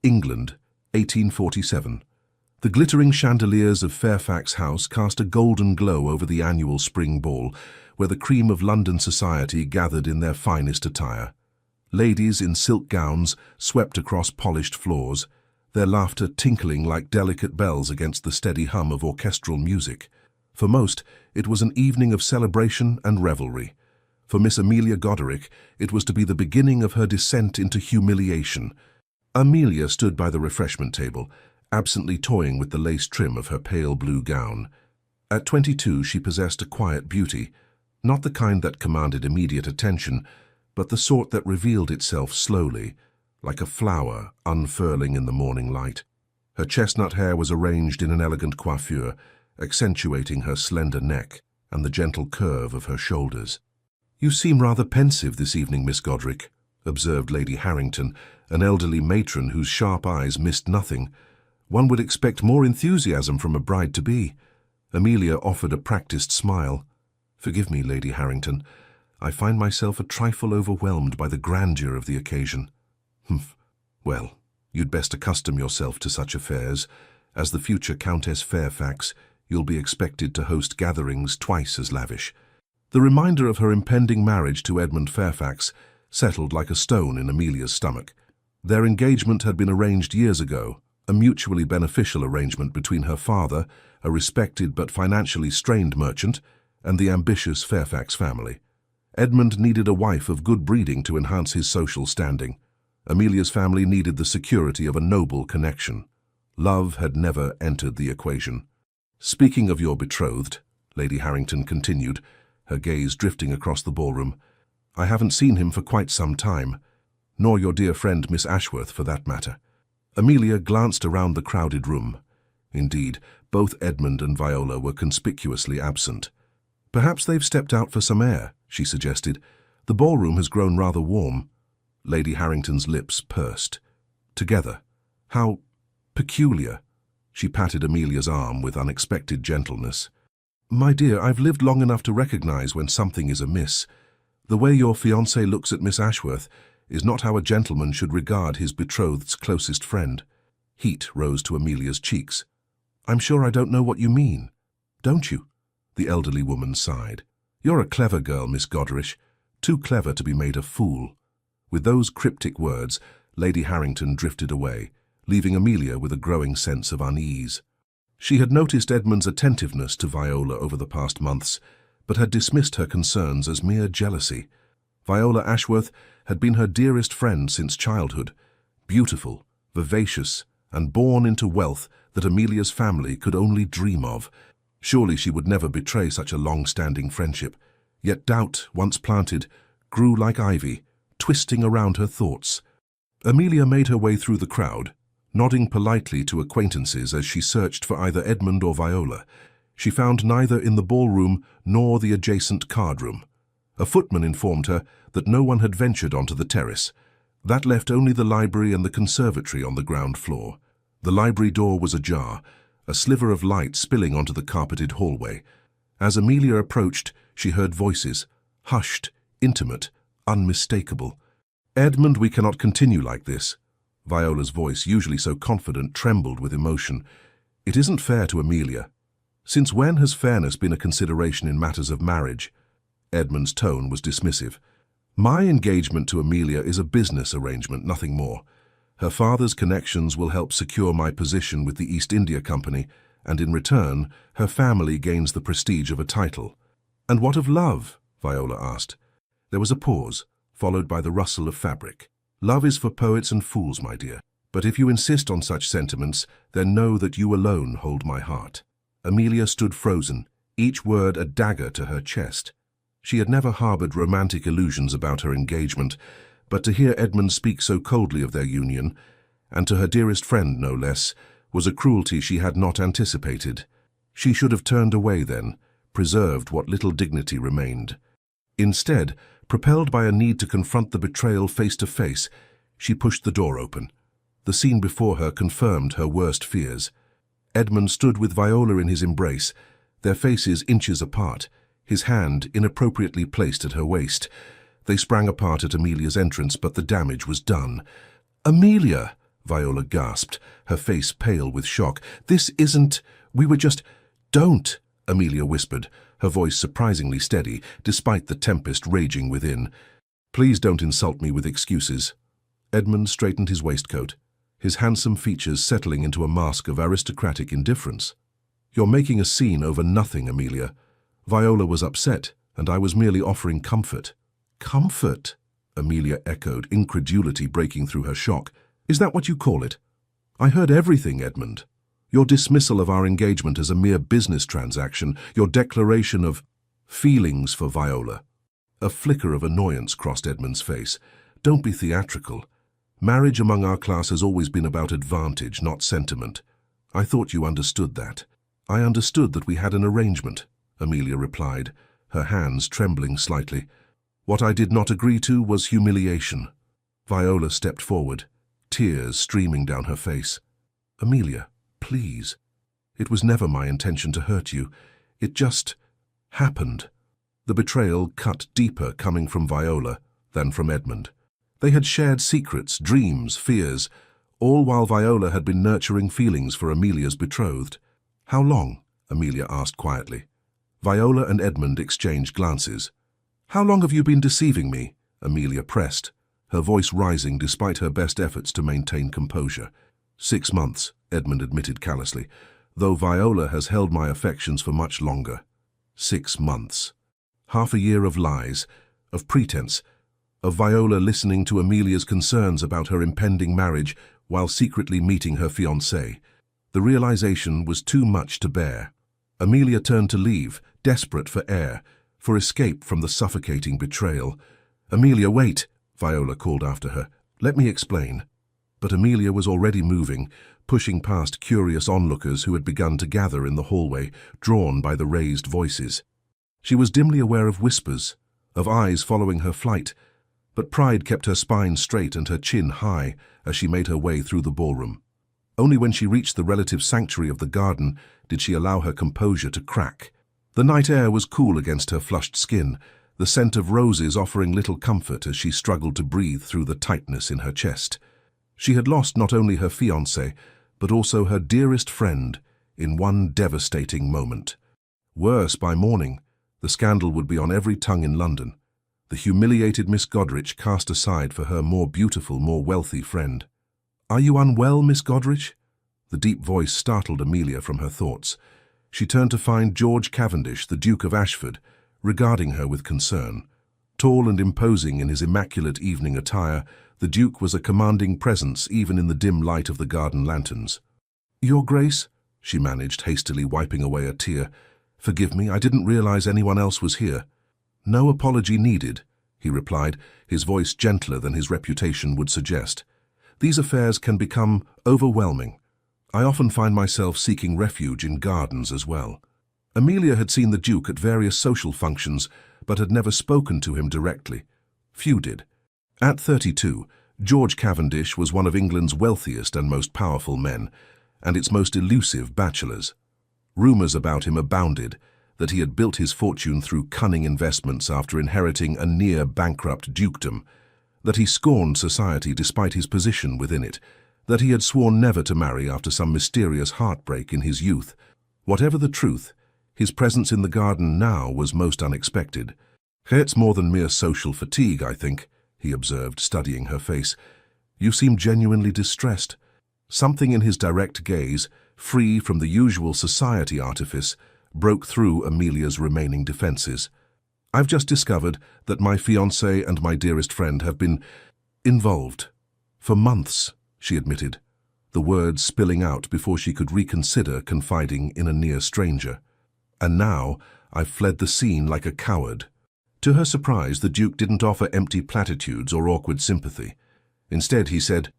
England, 1847. The glittering chandeliers of Fairfax House cast a golden glow over the annual spring ball, where the cream of London society gathered in their finest attire. Ladies in silk gowns swept across polished floors, their laughter tinkling like delicate bells against the steady hum of orchestral music. For most, it was an evening of celebration and revelry. For Miss Amelia Goderic, it was to be the beginning of her descent into humiliation. Amelia stood by the refreshment table, absently toying with the lace trim of her pale blue gown. At 22, she possessed a quiet beauty, not the kind that commanded immediate attention, but the sort that revealed itself slowly, like a flower unfurling in the morning light. Her chestnut hair was arranged in an elegant coiffure, accentuating her slender neck and the gentle curve of her shoulders. "You seem rather pensive this evening, Miss Goderic," observed Lady Harrington, an elderly matron whose sharp eyes missed nothing. "One would expect more enthusiasm from a bride-to-be." Amelia offered a practiced smile. "Forgive me, Lady Harrington. I find myself a trifle overwhelmed by the grandeur of the occasion." "Humph. Well, you'd best accustom yourself to such affairs. As the future Countess Fairfax, you'll be expected to host gatherings twice as lavish." The reminder of her impending marriage to Edmund Fairfax settled like a stone in Amelia's stomach. Their engagement had been arranged years ago, a mutually beneficial arrangement between her father, a respected but financially strained merchant, and the ambitious Fairfax family. Edmund needed a wife of good breeding to enhance his social standing. Amelia's family needed the security of a noble connection. Love had never entered the equation. "Speaking of your betrothed," Lady Harrington continued, her gaze drifting across the ballroom, "I haven't seen him for quite some time, nor your dear friend Miss Ashworth for that matter." Amelia glanced around the crowded room. Indeed, both Edmund and Viola were conspicuously absent. "Perhaps they've stepped out for some air," she suggested. "The ballroom has grown rather warm." Lady Harrington's lips pursed. "Together? How peculiar." She patted Amelia's arm with unexpected gentleness. "My dear, I've lived long enough to recognize when something is amiss. The way your fiancé looks at Miss Ashworth is not how a gentleman should regard his betrothed's closest friend." Heat rose to Amelia's cheeks. "I'm sure I don't know what you mean." "Don't you?" The elderly woman sighed. "You're a clever girl, Miss Goderic, too clever to be made a fool." With those cryptic words, Lady Harrington drifted away, leaving Amelia with a growing sense of unease. She had noticed Edmund's attentiveness to Viola over the past months, but had dismissed her concerns as mere jealousy. Viola Ashworth had been her dearest friend since childhood, beautiful, vivacious, and born into wealth that Amelia's family could only dream of. Surely she would never betray such a long-standing friendship. Yet doubt, once planted, grew like ivy, twisting around her thoughts. Amelia made her way through the crowd, nodding politely to acquaintances as she searched for either Edmund or Viola. She found neither in the ballroom nor the adjacent card-room. A footman informed her that no one had ventured onto the terrace. That left only the library and the conservatory on the ground floor. The library door was ajar, a sliver of light spilling onto the carpeted hallway. As Amelia approached, she heard voices, hushed, intimate, unmistakable. "Edmund, we cannot continue like this." Viola's voice, usually so confident, trembled with emotion. "It isn't fair to Amelia. Since when has fairness been a consideration in matters of marriage?" Edmund's tone was dismissive. "My engagement to Amelia is a business arrangement, nothing more. Her father's connections will help secure my position with the East India Company, and in return, her family gains the prestige of a title." "And what of love?" Viola asked. There was a pause, followed by the rustle of fabric. "Love is for poets and fools, my dear. But if you insist on such sentiments, then know that you alone hold my heart." Amelia stood frozen, each word a dagger to her chest. She had never harbored romantic illusions about her engagement, but to hear Edmund speak so coldly of their union, and to her dearest friend no less, was a cruelty she had not anticipated. She should have turned away then, preserved what little dignity remained. Instead, propelled by a need to confront the betrayal face to face, she pushed the door open. The scene before her confirmed her worst fears. Edmund stood with Viola in his embrace, their faces inches apart, his hand inappropriately placed at her waist. They sprang apart at Amelia's entrance, but the damage was done. "Amelia!" Viola gasped, her face pale with shock. "This isn't... We were just... Don't!" Amelia whispered, her voice surprisingly steady, despite the tempest raging within. "Please don't insult me with excuses." Edmund straightened his waistcoat, his handsome features settling into a mask of aristocratic indifference. "You're making a scene over nothing, Amelia. Viola was upset, and I was merely offering comfort." "Comfort?" Amelia echoed, incredulity breaking through her shock. "Is that what you call it?" "I heard everything, Edmund. Your dismissal of our engagement as a mere business transaction, your declaration of feelings for Viola." A flicker of annoyance crossed Edmund's face. "Don't be theatrical. Marriage among our class has always been about advantage, not sentiment. I thought you understood that." "I understood that we had an arrangement," Amelia replied, her hands trembling slightly. "What I did not agree to was humiliation." Viola stepped forward, tears streaming down her face. "Amelia, please. It was never my intention to hurt you. It just happened." The betrayal cut deeper coming from Viola than from Edmund. They had shared secrets, dreams, fears, all while Viola had been nurturing feelings for Amelia's betrothed. "How long?" Amelia asked quietly. Viola and Edmund exchanged glances. "How long have you been deceiving me?" Amelia pressed, her voice rising despite her best efforts to maintain composure. 6 months, Edmund admitted callously, though Viola has held my affections for much longer. 6 months. Half a year of lies, of pretense, of Viola listening to Amelia's concerns about her impending marriage while secretly meeting her fiancé. The realization was too much to bear. Amelia turned to leave, desperate for air, for escape from the suffocating betrayal. "Amelia, wait!" Viola called after her. "Let me explain." But Amelia was already moving, pushing past curious onlookers who had begun to gather in the hallway, drawn by the raised voices. She was dimly aware of whispers, of eyes following her flight, but pride kept her spine straight and her chin high as she made her way through the ballroom. Only when she reached the relative sanctuary of the garden did she allow her composure to crack. The night air was cool against her flushed skin, the scent of roses offering little comfort as she struggled to breathe through the tightness in her chest. She had lost not only her fiancé, but also her dearest friend in one devastating moment. Worse, by morning, the scandal would be on every tongue in London. The humiliated Miss Goderich cast aside for her more beautiful, more wealthy friend. "Are you unwell, Miss Goderich?" The deep voice startled Amelia from her thoughts. She turned to find George Cavendish, the Duke of Ashford, regarding her with concern. Tall and imposing in his immaculate evening attire, the Duke was a commanding presence even in the dim light of the garden lanterns. "Your Grace," she managed, hastily wiping away a tear. "Forgive me, I didn't realize anyone else was here." "No apology needed," he replied, his voice gentler than his reputation would suggest. "These affairs can become overwhelming. I often find myself seeking refuge in gardens as well." Amelia had seen the Duke at various social functions, but had never spoken to him directly. Few did. At 32, George Cavendish was one of England's wealthiest and most powerful men, and its most elusive bachelors. Rumours about him abounded, that he had built his fortune through cunning investments after inheriting a near-bankrupt dukedom, that he scorned society despite his position within it, that he had sworn never to marry after some mysterious heartbreak in his youth. Whatever the truth, his presence in the garden now was most unexpected. "It's more than mere social fatigue, I think," he observed, studying her face. "You seem genuinely distressed." Something in his direct gaze, free from the usual society artifice, broke through Amelia's remaining defenses. "I've just discovered that my fiancé and my dearest friend have been involved. For months," she admitted, the words spilling out before she could reconsider confiding in a near stranger. "And now I've fled the scene like a coward." To her surprise, the Duke didn't offer empty platitudes or awkward sympathy. Instead, he said,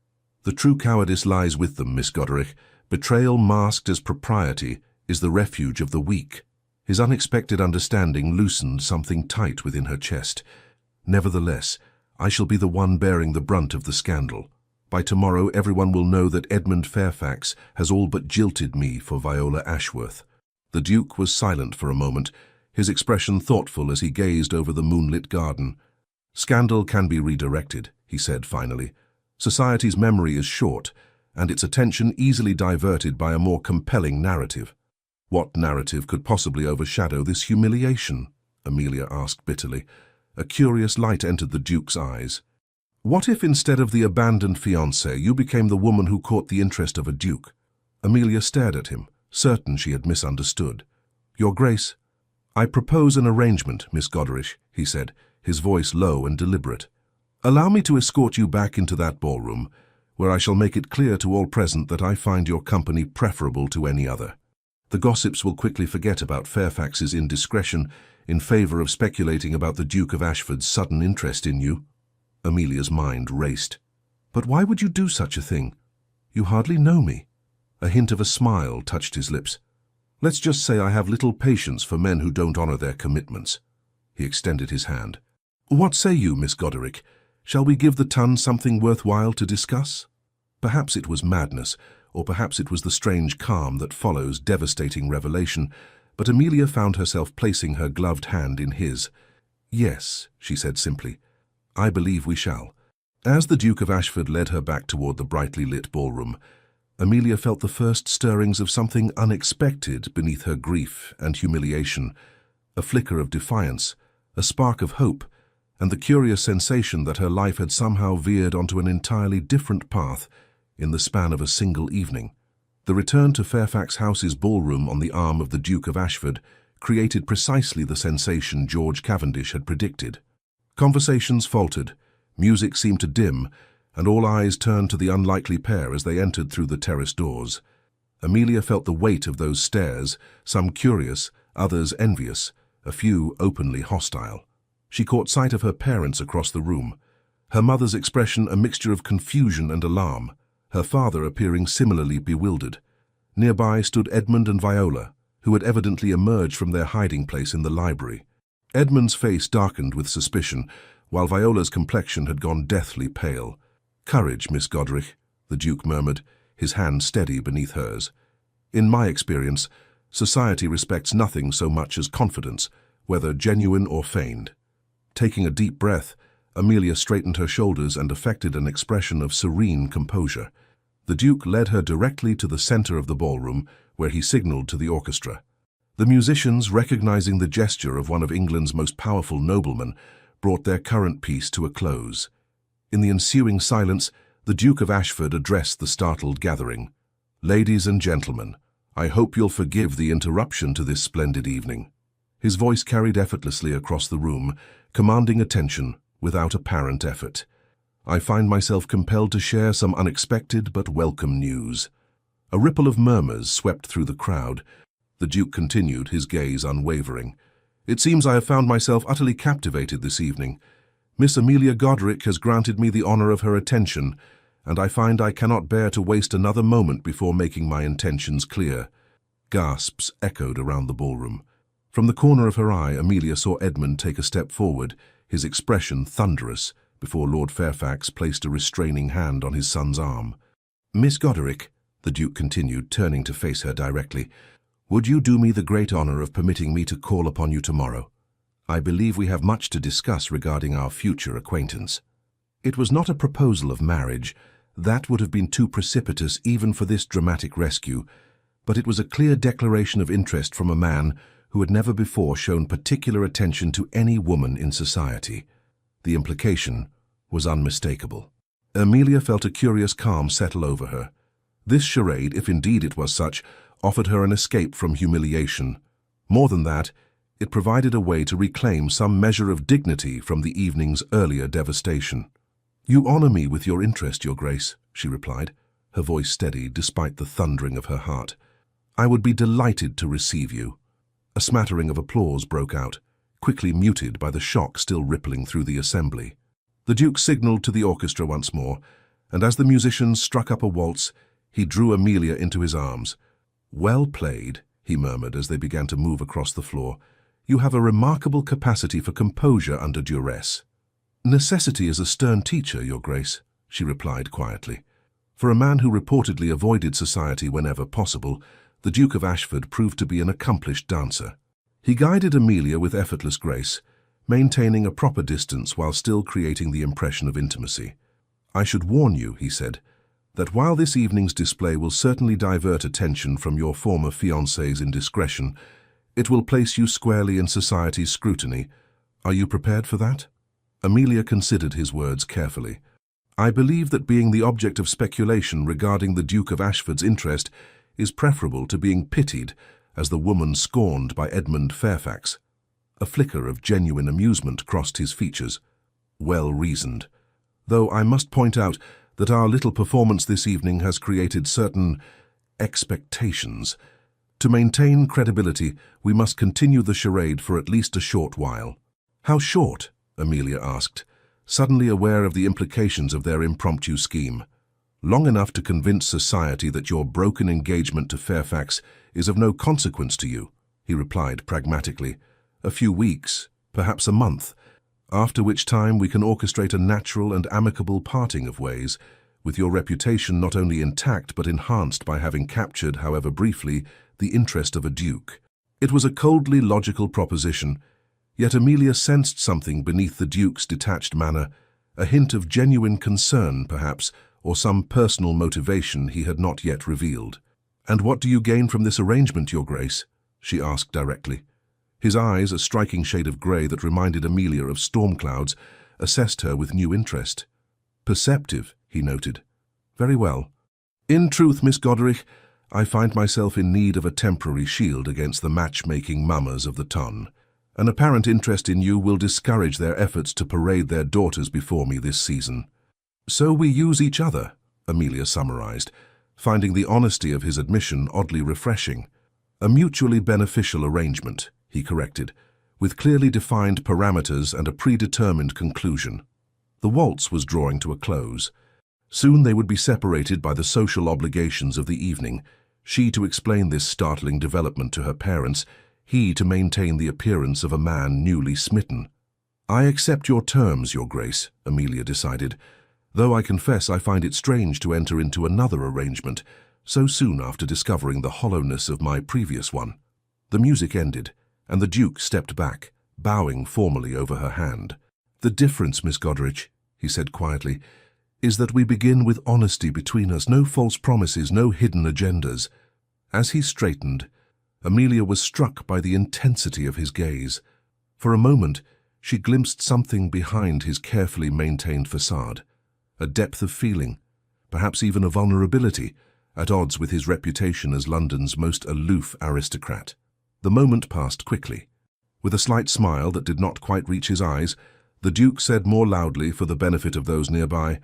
"The true cowardice lies with them, Miss Goderich. Betrayal masked as propriety is the refuge of the weak." His unexpected understanding loosened something tight within her chest. "Nevertheless, I shall be the one bearing the brunt of the scandal. By tomorrow, everyone will know that Edmund Fairfax has all but jilted me for Viola Ashworth." The Duke was silent for a moment, his expression thoughtful as he gazed over the moonlit garden. "Scandal can be redirected," he said finally. "Society's memory is short, and its attention easily diverted by a more compelling narrative. What narrative could possibly overshadow this humiliation? Amelia asked bitterly. A curious light entered the Duke's eyes. What if instead of the abandoned fiancé, you became the woman who caught the interest of a duke? Amelia stared at him, certain she had misunderstood. Your Grace, I propose an arrangement, Miss Goderich, he said, his voice low and deliberate. Allow me to escort you back into that ballroom, where I shall make it clear to all present that I find your company preferable to any other. The gossips will quickly forget about Fairfax's indiscretion in favor of speculating about the Duke of Ashford's sudden interest in you. Amelia's mind raced. But why would you do such a thing? You hardly know me. A hint of a smile touched his lips. Let's just say I have little patience for men who don't honor their commitments. He extended his hand. What say you, Miss Goderich? Shall we give the ton something worthwhile to discuss? Perhaps it was madness, or perhaps it was the strange calm that follows devastating revelation, but Amelia found herself placing her gloved hand in his. Yes, she said simply. I believe we shall. As the Duke of Ashford led her back toward the brightly lit ballroom, Amelia felt the first stirrings of something unexpected beneath her grief and humiliation, a flicker of defiance, a spark of hope, and the curious sensation that her life had somehow veered onto an entirely different path in the span of a single evening. The return to Fairfax House's ballroom on the arm of the Duke of Ashford created precisely the sensation George Cavendish had predicted. Conversations faltered, music seemed to dim, and all eyes turned to the unlikely pair as they entered through the terrace doors. Amelia felt the weight of those stares, some curious, others envious, a few openly hostile. She caught sight of her parents across the room, her mother's expression a mixture of confusion and alarm, her father appearing similarly bewildered. Nearby stood Edmund and Viola, who had evidently emerged from their hiding place in the library. Edmund's face darkened with suspicion, while Viola's complexion had gone deathly pale. Courage, Miss Goderich, the Duke murmured, his hand steady beneath hers. In my experience, society respects nothing so much as confidence, whether genuine or feigned. Taking a deep breath, Amelia straightened her shoulders and affected an expression of serene composure. The Duke led her directly to the center of the ballroom, where he signaled to the orchestra. The musicians, recognizing the gesture of one of England's most powerful noblemen, brought their current piece to a close. In the ensuing silence, the Duke of Ashford addressed the startled gathering. Ladies and gentlemen, I hope you'll forgive the interruption to this splendid evening. His voice carried effortlessly across the room, commanding attention without apparent effort. I find myself compelled to share some unexpected but welcome news. A ripple of murmurs swept through the crowd. The Duke continued, his gaze unwavering. It seems I have found myself utterly captivated this evening. Miss Amelia Goderich has granted me the honor of her attention, and I find I cannot bear to waste another moment before making my intentions clear. Gasps echoed around the ballroom. From the corner of her eye, Amelia saw Edmund take a step forward, his expression thunderous, before Lord Fairfax placed a restraining hand on his son's arm. Miss Goderich, the Duke continued, turning to face her directly, would you do me the great honor of permitting me to call upon you tomorrow? I believe we have much to discuss regarding our future acquaintance. It was not a proposal of marriage. That would have been too precipitous even for this dramatic rescue, but it was a clear declaration of interest from a man who had never before shown particular attention to any woman in society. The implication was unmistakable. Amelia felt a curious calm settle over her. This charade, if indeed it was such, offered her an escape from humiliation. More than that, it provided a way to reclaim some measure of dignity from the evening's earlier devastation. You honor me with your interest, Your Grace, she replied, her voice steady despite the thundering of her heart. I would be delighted to receive you. A smattering of applause broke out, quickly muted by the shock still rippling through the assembly. The Duke signaled to the orchestra once more, and as the musicians struck up a waltz, he drew Amelia into his arms. Well played, he murmured as they began to move across the floor. You have a remarkable capacity for composure under duress. Necessity is a stern teacher, Your Grace, she replied quietly. For a man who reportedly avoided society whenever possible, the Duke of Ashford proved to be an accomplished dancer. He guided Amelia with effortless grace, maintaining a proper distance while still creating the impression of intimacy. I should warn you, he said, that while this evening's display will certainly divert attention from your former fiancé's indiscretion, it will place you squarely in society's scrutiny. Are you prepared for that?" Amelia considered his words carefully. "I believe that being the object of speculation regarding the Duke of Ashford's interest is preferable to being pitied as the woman scorned by Edmund Fairfax." A flicker of genuine amusement crossed his features. "Well reasoned. Though I must point out that our little performance this evening has created certain expectations. To maintain credibility, we must continue the charade for at least a short while." "How short?" Amelia asked, suddenly aware of the implications of their impromptu scheme. "Long enough to convince society that your broken engagement to Fairfax is of no consequence to you," he replied pragmatically. "A few weeks, perhaps a month, after which time we can orchestrate a natural and amicable parting of ways, with your reputation not only intact but enhanced by having captured, however briefly, the interest of a duke." It was a coldly logical proposition, yet Amelia sensed something beneath the duke's detached manner, a hint of genuine concern, perhaps, or some personal motivation he had not yet revealed. "And what do you gain from this arrangement, Your Grace?" she asked directly. His eyes, a striking shade of grey that reminded Amelia of storm clouds, assessed her with new interest. "Perceptive," he noted. "Very well. In truth, Miss Goderich, I find myself in need of a temporary shield against the matchmaking mammas of the ton. An apparent interest in you will discourage their efforts to parade their daughters before me this season." "So we use each other," Amelia summarized, finding the honesty of his admission oddly refreshing. "A mutually beneficial arrangement," he corrected, "with clearly defined parameters and a predetermined conclusion." The waltz was drawing to a close. Soon they would be separated by the social obligations of the evening, she to explain this startling development to her parents, he to maintain the appearance of a man newly smitten. "I accept your terms, Your Grace," Amelia decided, "though I confess I find it strange to enter into another arrangement so soon after discovering the hollowness of my previous one." The music ended, and the Duke stepped back, bowing formally over her hand. "The difference, Miss Goderich," he said quietly, "is that we begin with honesty between us, no false promises, no hidden agendas." As he straightened, Amelia was struck by the intensity of his gaze. For a moment, she glimpsed something behind his carefully maintained facade, a depth of feeling, perhaps even a vulnerability, at odds with his reputation as London's most aloof aristocrat. The moment passed quickly. With a slight smile that did not quite reach his eyes, the Duke said more loudly for the benefit of those nearby,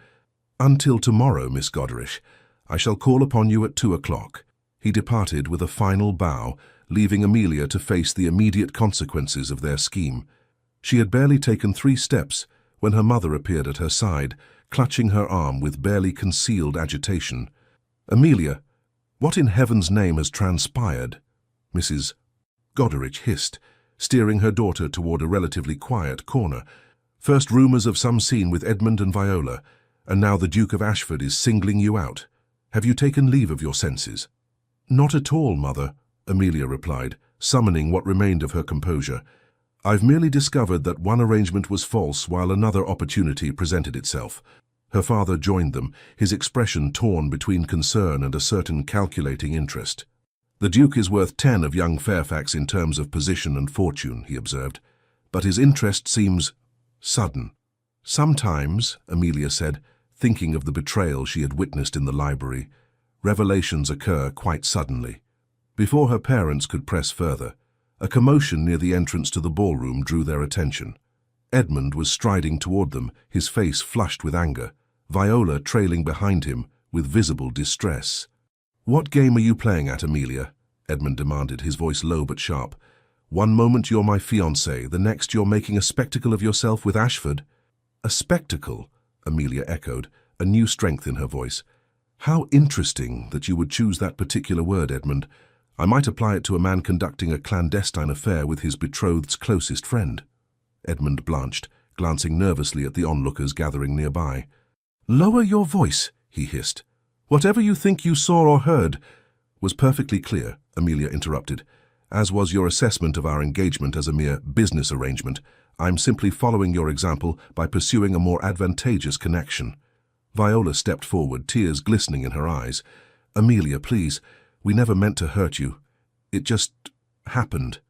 "Until tomorrow, Miss Goderich. I shall call upon you at 2:00. He departed with a final bow, leaving Amelia to face the immediate consequences of their scheme. She had barely taken 3 steps when her mother appeared at her side, clutching her arm with barely concealed agitation. "Amelia, what in heaven's name has transpired?" Mrs. Goderich hissed, steering her daughter toward a relatively quiet corner. "First rumours of some scene with Edmund and Viola, and now the Duke of Ashford is singling you out. Have you taken leave of your senses?" "Not at all, Mother," Amelia replied, summoning what remained of her composure. "I've merely discovered that one arrangement was false while another opportunity presented itself." Her father joined them, his expression torn between concern and a certain calculating interest. "The Duke is worth 10 of young Fairfax in terms of position and fortune," he observed, "but his interest seems sudden." "Sometimes," Amelia said, thinking of the betrayal she had witnessed in the library, "revelations occur quite suddenly." Before her parents could press further, a commotion near the entrance to the ballroom drew their attention. Edmund was striding toward them, his face flushed with anger, Viola trailing behind him with visible distress. "What game are you playing at, Amelia?" Edmund demanded, his voice low but sharp. "One moment you're my fiancé, the next you're making a spectacle of yourself with Ashford." "A spectacle?" Amelia echoed, a new strength in her voice. "How interesting that you would choose that particular word, Edmund. I might apply it to a man conducting a clandestine affair with his betrothed's closest friend." Edmund blanched, glancing nervously at the onlookers gathering nearby. "Lower your voice," he hissed. "Whatever you think you saw or heard was perfectly clear," Amelia interrupted, "as was your assessment of our engagement as a mere business arrangement. I'm simply following your example by pursuing a more advantageous connection." Viola stepped forward, tears glistening in her eyes. "Amelia, please, we never meant to hurt you. It just happened."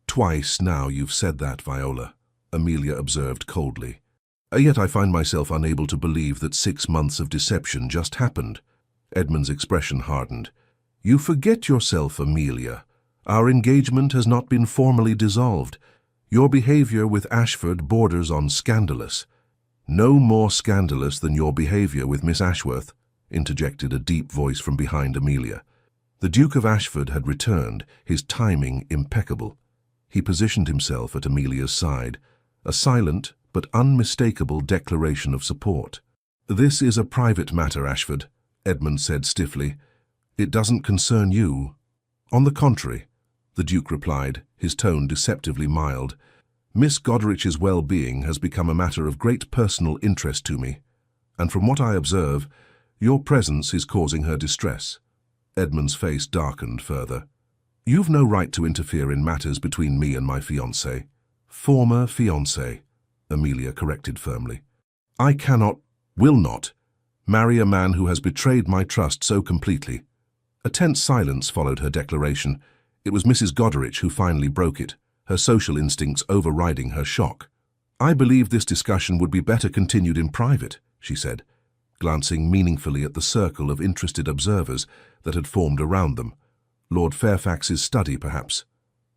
"Twice now you've said that, Viola," Amelia observed coldly. "Yet I find myself unable to believe that 6 months of deception just happened." Edmund's expression hardened. "You forget yourself, Amelia. Our engagement has not been formally dissolved. Your behavior with Ashford borders on scandalous." "No more scandalous than your behavior with Miss Ashworth," interjected a deep voice from behind Amelia. The Duke of Ashford had returned, his timing impeccable. He positioned himself at Amelia's side, a silent but unmistakable declaration of support. "This is a private matter, Ashford," Edmund said stiffly. "It doesn't concern you." "On the contrary," the Duke replied, his tone deceptively mild. "Miss Goderic's well-being has become a matter of great personal interest to me, and from what I observe, your presence is causing her distress." Edmund's face darkened further. "You've no right to interfere in matters between me and my fiancé." "Former fiancé," Amelia corrected firmly. "I cannot, will not, marry a man who has betrayed my trust so completely." A tense silence followed her declaration. It was Mrs. Goderich who finally broke it, her social instincts overriding her shock. "I believe this discussion would be better continued in private," she said, glancing meaningfully at the circle of interested observers that had formed around them. "Lord Fairfax's study, perhaps."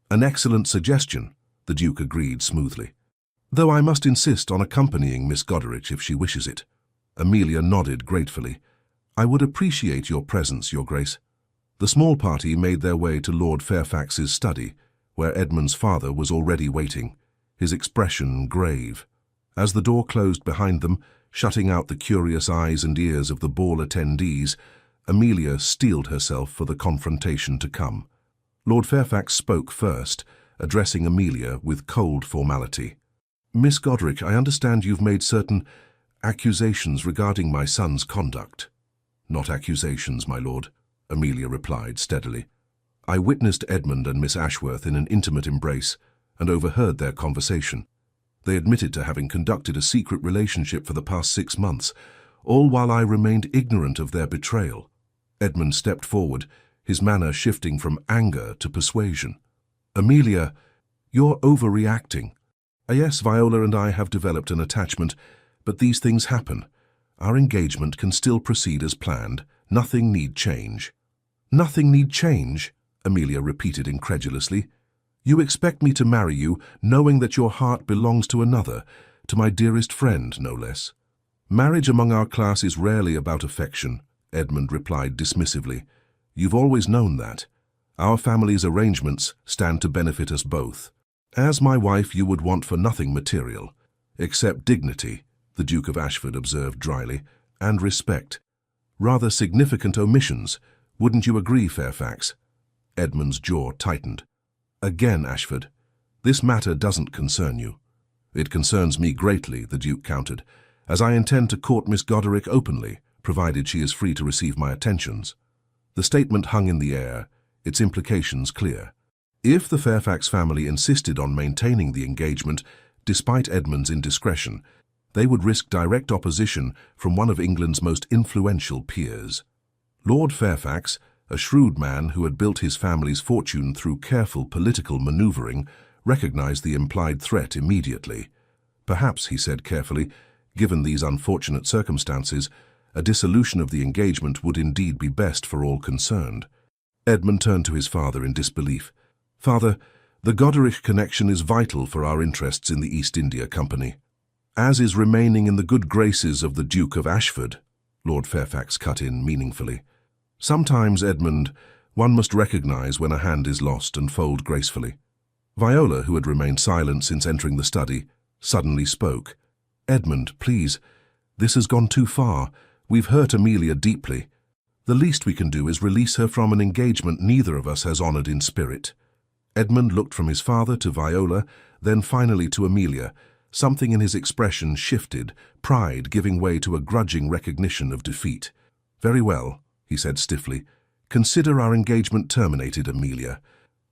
"An excellent suggestion," the Duke agreed smoothly. "Though I must insist on accompanying Miss Goderich if she wishes it." Amelia nodded gratefully. "I would appreciate your presence, Your Grace." The small party made their way to Lord Fairfax's study, where Edmund's father was already waiting, his expression grave. As the door closed behind them, shutting out the curious eyes and ears of the ball attendees, Amelia steeled herself for the confrontation to come. Lord Fairfax spoke first, addressing Amelia with cold formality. "Miss Goderich, I understand you've made certain accusations regarding my son's conduct." "Not accusations, my lord," Amelia replied steadily. "I witnessed Edmund and Miss Ashworth in an intimate embrace and overheard their conversation. They admitted to having conducted a secret relationship for the past 6 months, all while I remained ignorant of their betrayal." Edmund stepped forward, his manner shifting from anger to persuasion. "Amelia, you're overreacting. Yes, Viola and I have developed an attachment, but these things happen. Our engagement can still proceed as planned. Nothing need change." "Nothing need change?" Amelia repeated incredulously. "You expect me to marry you, knowing that your heart belongs to another, to my dearest friend, no less." "Marriage among our class is rarely about affection," Edmund replied dismissively. "You've always known that. Our family's arrangements stand to benefit us both. As my wife, you would want for nothing material, except dignity," the Duke of Ashford observed dryly, "and respect. Rather significant omissions, wouldn't you agree, Fairfax?" Edmund's jaw tightened. "Again, Ashford, this matter doesn't concern you." "It concerns me greatly," the Duke countered, "as I intend to court Miss Goderich openly, provided she is free to receive my attentions." The statement hung in the air, its implications clear. If the Fairfax family insisted on maintaining the engagement, despite Edmund's indiscretion, they would risk direct opposition from one of England's most influential peers. Lord Fairfax, a shrewd man who had built his family's fortune through careful political maneuvering, recognized the implied threat immediately. "Perhaps," he said carefully, "given these unfortunate circumstances, a dissolution of the engagement would indeed be best for all concerned." Edmund turned to his father in disbelief. "Father, the Goderich connection is vital for our interests in the East India Company." "As is remaining in the good graces of the Duke of Ashford," Lord Fairfax cut in meaningfully. "Sometimes, Edmund, one must recognize when a hand is lost and fold gracefully." Viola, who had remained silent since entering the study, suddenly spoke. "Edmund, please, this has gone too far. We've hurt Amelia deeply. The least we can do is release her from an engagement neither of us has honored in spirit." Edmund looked from his father to Viola, then finally to Amelia. Something in his expression shifted, pride giving way to a grudging recognition of defeat. "Very well," he said stiffly. "Consider our engagement terminated, Amelia.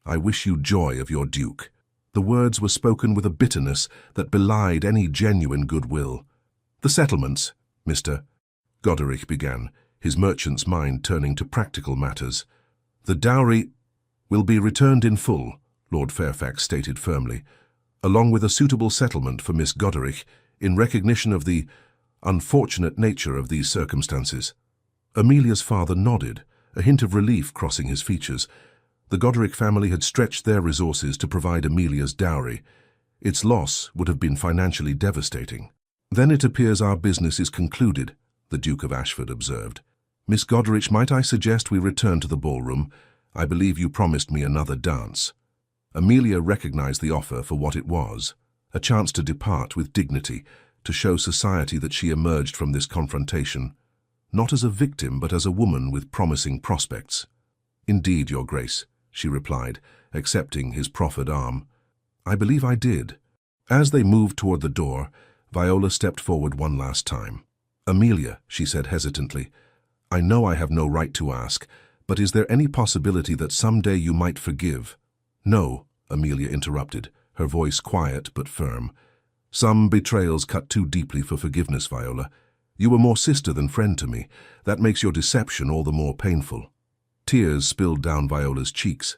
I wish you joy of your Duke." The words were spoken with a bitterness that belied any genuine goodwill. "The settlements, Mr." Goderic began, his merchant's mind turning to practical matters. "The dowry will be returned in full," Lord Fairfax stated firmly, "along with a suitable settlement for Miss Goderic in recognition of the unfortunate nature of these circumstances." Amelia's father nodded, a hint of relief crossing his features. The Goderic family had stretched their resources to provide Amelia's dowry. Its loss would have been financially devastating. "Then it appears our business is concluded," the Duke of Ashford observed. "Miss Goderic, might I suggest we return to the ballroom? I believe you promised me another dance." Amelia recognized the offer for what it was, a chance to depart with dignity, to show society that she emerged from this confrontation, not as a victim but as a woman with promising prospects. "Indeed, Your Grace," she replied, accepting his proffered arm. "I believe I did." As they moved toward the door, Viola stepped forward one last time. "Amelia," she said hesitantly, "I know I have no right to ask, but is there any possibility that someday you might forgive?" "No," Amelia interrupted, her voice quiet but firm. "Some betrayals cut too deeply for forgiveness, Viola. You were more sister than friend to me. That makes your deception all the more painful." Tears spilled down Viola's cheeks.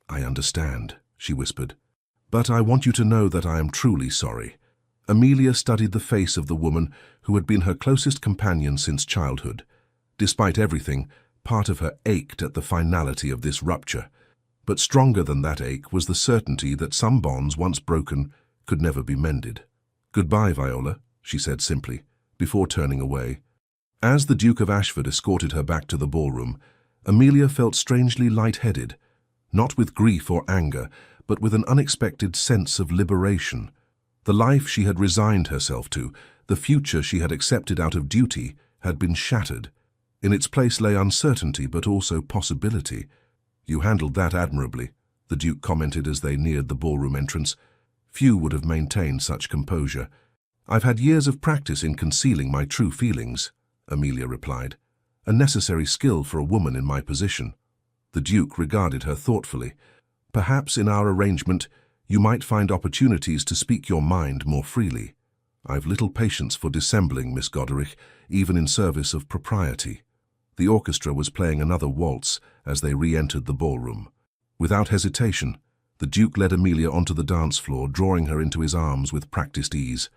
"I understand," she whispered. "But I want you to know that I am truly sorry." Amelia studied the face of the woman who had been her closest companion since childhood. Despite everything, part of her ached at the finality of this rupture. But stronger than that ache was the certainty that some bonds, once broken, could never be mended. "Goodbye, Viola," she said simply, before turning away. As the Duke of Ashford escorted her back to the ballroom, Amelia felt strangely light-headed, not with grief or anger, but with an unexpected sense of liberation. The life she had resigned herself to, the future she had accepted out of duty, had been shattered. In its place lay uncertainty, but also possibility. "You handled that admirably," the Duke commented as they neared the ballroom entrance. "Few would have maintained such composure." "I've had years of practice in concealing my true feelings," Amelia replied. "A necessary skill for a woman in my position." The Duke regarded her thoughtfully. "Perhaps in our arrangement you might find opportunities to speak your mind more freely. I've little patience for dissembling, Miss Goderic, even in service of propriety." The orchestra was playing another waltz as they re-entered the ballroom. Without hesitation, the Duke led Amelia onto the dance floor, drawing her into his arms with practiced ease.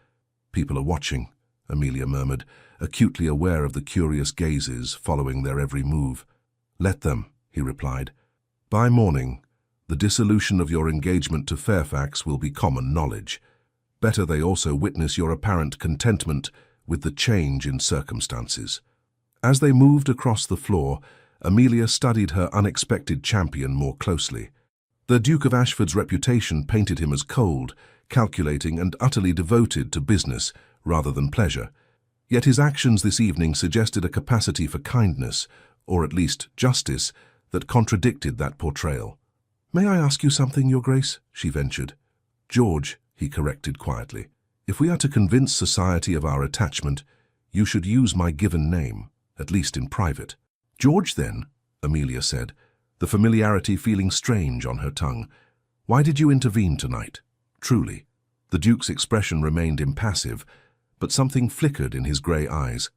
"People are watching," Amelia murmured, acutely aware of the curious gazes following their every move. "Let them," he replied. "By morning, the dissolution of your engagement to Fairfax will be common knowledge. Better they also witness your apparent contentment with the change in circumstances." As they moved across the floor, Amelia studied her unexpected champion more closely. The Duke of Ashford's reputation painted him as cold, calculating and utterly devoted to business rather than pleasure. Yet his actions this evening suggested a capacity for kindness, or at least justice, that contradicted that portrayal. "May I ask you something, Your Grace?" she ventured. "George," he corrected quietly. "If we are to convince society of our attachment, you should use my given name, at least in private." "George, then," Amelia said, the familiarity feeling strange on her tongue. "Why did you intervene tonight? Truly." The Duke's expression remained impassive, but something flickered in his grey eyes.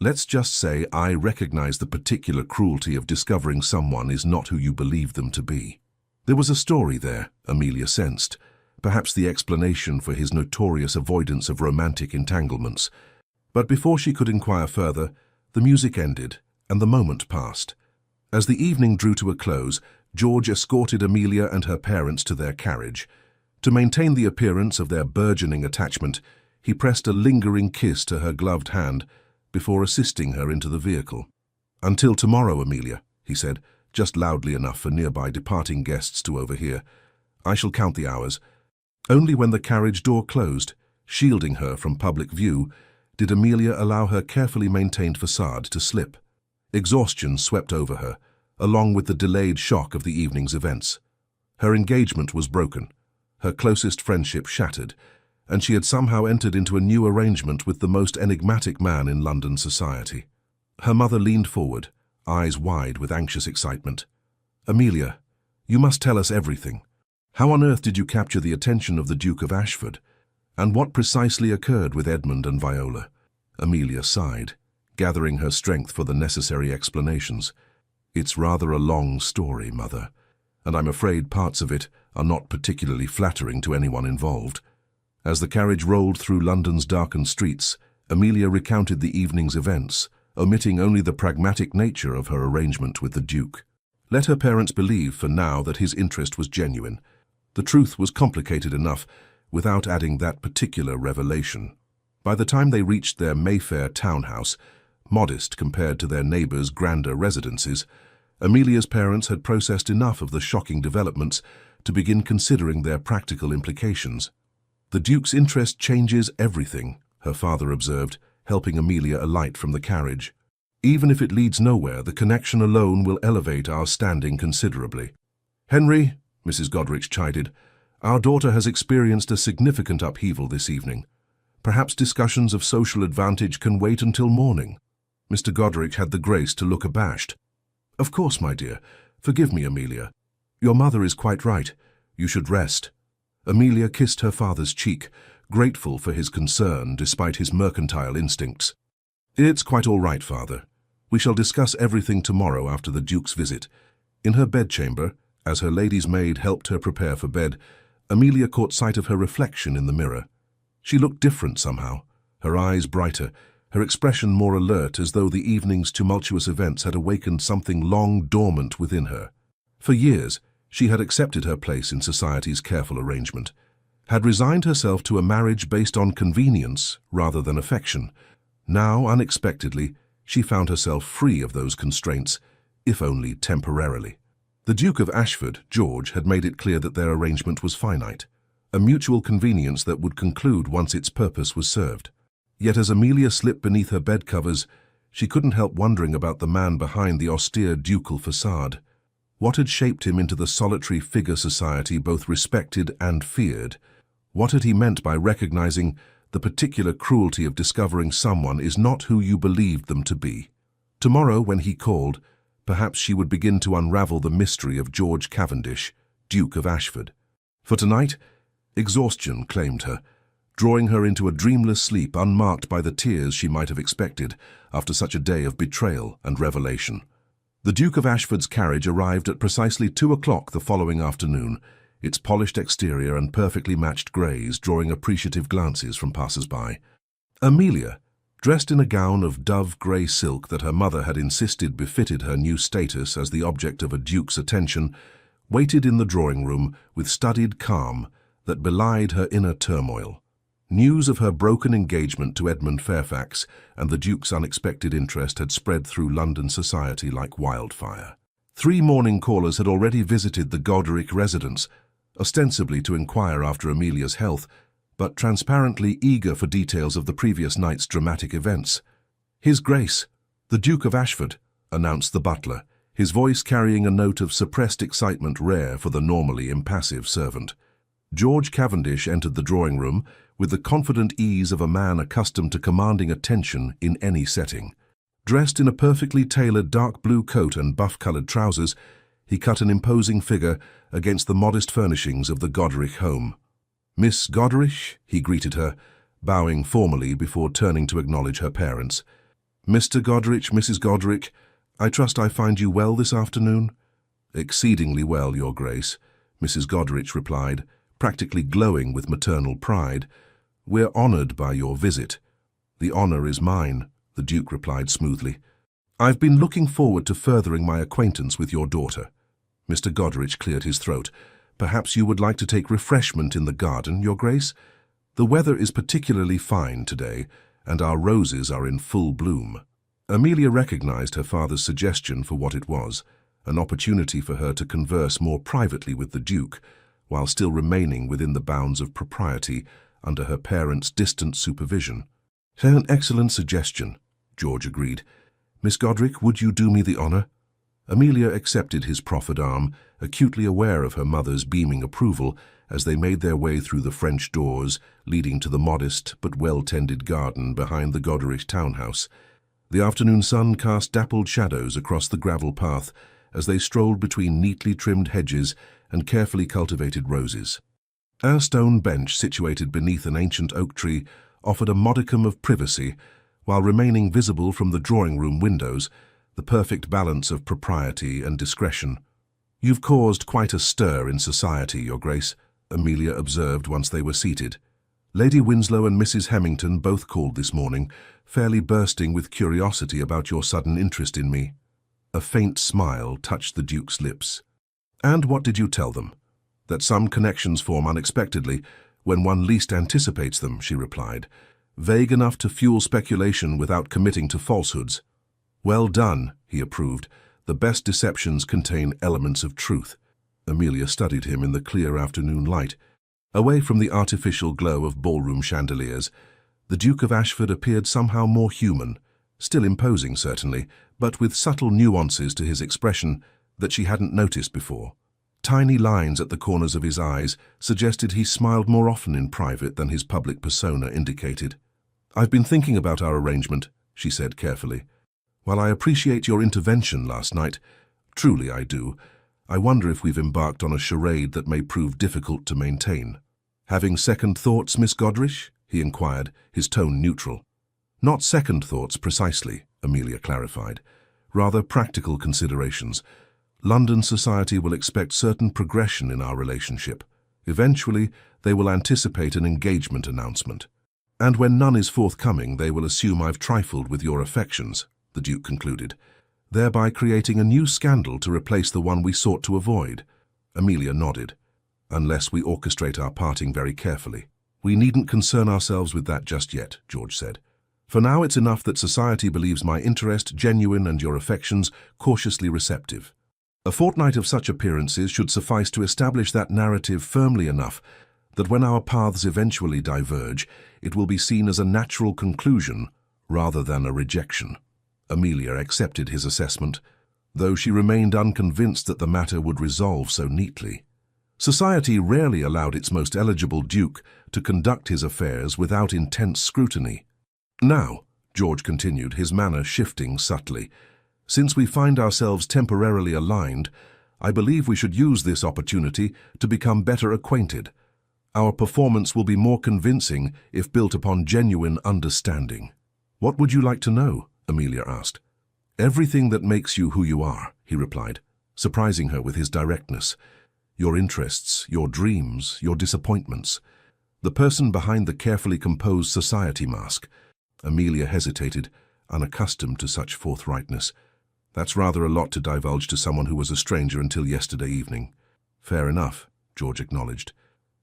"Let's just say I recognize the particular cruelty of discovering someone is not who you believe them to be." There was a story there, Amelia sensed, perhaps the explanation for his notorious avoidance of romantic entanglements. But before she could inquire further, the music ended, and the moment passed. As the evening drew to a close, George escorted Amelia and her parents to their carriage. To maintain the appearance of their burgeoning attachment, he pressed a lingering kiss to her gloved hand before assisting her into the vehicle. "Until tomorrow, Amelia," he said, just loudly enough for nearby departing guests to overhear. "I shall count the hours." Only when the carriage door closed, shielding her from public view, did Amelia allow her carefully maintained facade to slip. Exhaustion swept over her, along with the delayed shock of the evening's events. Her engagement was broken, her closest friendship shattered, and she had somehow entered into a new arrangement with the most enigmatic man in London society. Her mother leaned forward, eyes wide with anxious excitement. "Amelia, you must tell us everything. How on earth did you capture the attention of the Duke of Ashford? And what precisely occurred with Edmund and Viola?" Amelia sighed. gathering her strength for the necessary explanations. "It's rather a long story, Mother, and I'm afraid parts of it are not particularly flattering to anyone involved." As the carriage rolled through London's darkened streets, Amelia recounted the evening's events, omitting only the pragmatic nature of her arrangement with the Duke. Let her parents believe for now that his interest was genuine. The truth was complicated enough without adding that particular revelation. By the time they reached their Mayfair townhouse, modest compared to their neighbours' grander residences, Amelia's parents had processed enough of the shocking developments to begin considering their practical implications. "The Duke's interest changes everything," her father observed, helping Amelia alight from the carriage. "Even if it leads nowhere, the connection alone will elevate our standing considerably." "Henry," Mrs. Goderich chided, "our daughter has experienced a significant upheaval this evening. Perhaps discussions of social advantage can wait until morning." Mr. Goderich had the grace to look abashed. "Of course, my dear. Forgive me, Amelia. Your mother is quite right. You should rest." Amelia kissed her father's cheek, grateful for his concern despite his mercantile instincts. "It's quite all right, Father. We shall discuss everything tomorrow after the Duke's visit." In her bedchamber, as her lady's maid helped her prepare for bed, Amelia caught sight of her reflection in the mirror. She looked different somehow, her eyes brighter, her expression more alert, as though the evening's tumultuous events had awakened something long dormant within her. For years, she had accepted her place in society's careful arrangement, had resigned herself to a marriage based on convenience rather than affection. Now, unexpectedly, she found herself free of those constraints, if only temporarily. The Duke of Ashford, George, had made it clear that their arrangement was finite, a mutual convenience that would conclude once its purpose was served. Yet as Amelia slipped beneath her bed covers, she couldn't help wondering about the man behind the austere ducal facade. What had shaped him into the solitary figure society both respected and feared? What had he meant by recognizing the particular cruelty of discovering someone is not who you believed them to be? Tomorrow, when he called, perhaps she would begin to unravel the mystery of George Cavendish, Duke of Ashford. For tonight, exhaustion claimed her, drawing her into a dreamless sleep unmarked by the tears she might have expected after such a day of betrayal and revelation. The Duke of Ashford's carriage arrived at precisely 2 o'clock the following afternoon, its polished exterior and perfectly matched greys drawing appreciative glances from passers-by. Amelia, dressed in a gown of dove-grey silk that her mother had insisted befitted her new status as the object of a duke's attention, waited in the drawing-room with studied calm that belied her inner turmoil. News of her broken engagement to Edmund Fairfax and the Duke's unexpected interest had spread through London society like wildfire. 3 morning callers had already visited the Goderich residence, ostensibly to inquire after Amelia's health, but transparently eager for details of the previous night's dramatic events. "His Grace, the Duke of Ashford," announced the butler, his voice carrying a note of suppressed excitement rare for the normally impassive servant. George Cavendish entered the drawing-room with the confident ease of a man accustomed to commanding attention in any setting. Dressed in a perfectly tailored dark blue coat and buff-coloured trousers, he cut an imposing figure against the modest furnishings of the Goderich home. "Miss Goderich," he greeted her, bowing formally before turning to acknowledge her parents. "Mr. Goderich, Mrs. Goderich, I trust I find you well this afternoon?" "Exceedingly well, Your Grace," Mrs. Goderich replied, practically glowing with maternal pride. "We're honoured by your visit." "The honour is mine," the Duke replied smoothly. "I've been looking forward to furthering my acquaintance with your daughter." Mr. Goderich cleared his throat. "Perhaps you would like to take refreshment in the garden, Your Grace? The weather is particularly fine today, and our roses are in full bloom." Amelia recognized her father's suggestion for what it was, an opportunity for her to converse more privately with the Duke, while still remaining within the bounds of propriety under her parents' distant supervision. "An excellent suggestion," George agreed. "Miss Goderich, would you do me the honour?" Amelia accepted his proffered arm, acutely aware of her mother's beaming approval as they made their way through the French doors leading to the modest but well-tended garden behind the Goderich townhouse. The afternoon sun cast dappled shadows across the gravel path as they strolled between neatly trimmed hedges and carefully cultivated roses. A stone bench situated beneath an ancient oak tree offered a modicum of privacy, while remaining visible from the drawing-room windows, the perfect balance of propriety and discretion. "You've caused quite a stir in society, Your Grace," Amelia observed once they were seated. "Lady Winslow and Mrs. Hemington both called this morning, fairly bursting with curiosity about your sudden interest in me." A faint smile touched the Duke's lips. "And what did you tell them?" "That some connections form unexpectedly, when one least anticipates them," she replied, vague enough to fuel speculation without committing to falsehoods. "Well done," he approved. "The best deceptions contain elements of truth." Amelia studied him in the clear afternoon light. Away from the artificial glow of ballroom chandeliers, the Duke of Ashford appeared somehow more human, still imposing certainly, but with subtle nuances to his expression that she hadn't noticed before. Tiny lines at the corners of his eyes suggested he smiled more often in private than his public persona indicated. "I've been thinking about our arrangement," she said carefully. "While I appreciate your intervention last night, truly I do, I wonder if we've embarked on a charade that may prove difficult to maintain." "Having second thoughts, Miss Godric?" he inquired, his tone neutral. "Not second thoughts precisely," Amelia clarified. "Rather practical considerations. London society will expect certain progression in our relationship. Eventually, they will anticipate an engagement announcement. And when none is forthcoming, they will assume I've trifled with your affections," the Duke concluded, "thereby creating a new scandal to replace the one we sought to avoid." Amelia nodded. "Unless we orchestrate our parting very carefully." "We needn't concern ourselves with that just yet," George said. "For now it's enough that society believes my interest genuine and your affections cautiously receptive. A fortnight of such appearances should suffice to establish that narrative firmly enough that when our paths eventually diverge, it will be seen as a natural conclusion rather than a rejection." Amelia accepted his assessment, though she remained unconvinced that the matter would resolve so neatly. Society rarely allowed its most eligible duke to conduct his affairs without intense scrutiny. "Now," George continued, his manner shifting subtly, "since we find ourselves temporarily aligned, I believe we should use this opportunity to become better acquainted. Our performance will be more convincing if built upon genuine understanding." "What would you like to know?" Amelia asked. "Everything that makes you who you are," he replied, surprising her with his directness. "Your interests, your dreams, your disappointments. The person behind the carefully composed society mask." Amelia hesitated, unaccustomed to such forthrightness. "That's rather a lot to divulge to someone who was a stranger until yesterday evening." "Fair enough," George acknowledged.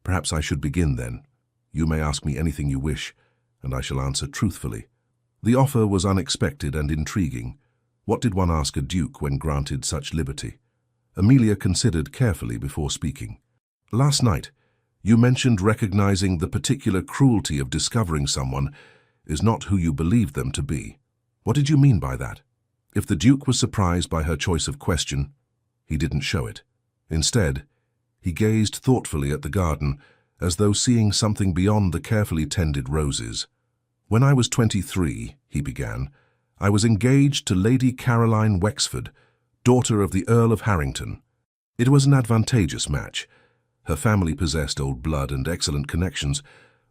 "Perhaps I should begin then. You may ask me anything you wish, and I shall answer truthfully." The offer was unexpected and intriguing. What did one ask a duke when granted such liberty? Amelia considered carefully before speaking. "Last night, you mentioned recognizing the particular cruelty of discovering someone is not who you believed them to be. What did you mean by that?" If the Duke was surprised by her choice of question, he didn't show it. Instead, he gazed thoughtfully at the garden, as though seeing something beyond the carefully tended roses. "When I was 23, he began, "I was engaged to Lady Caroline Wexford, daughter of the Earl of Harrington. It was an advantageous match. Her family possessed old blood and excellent connections,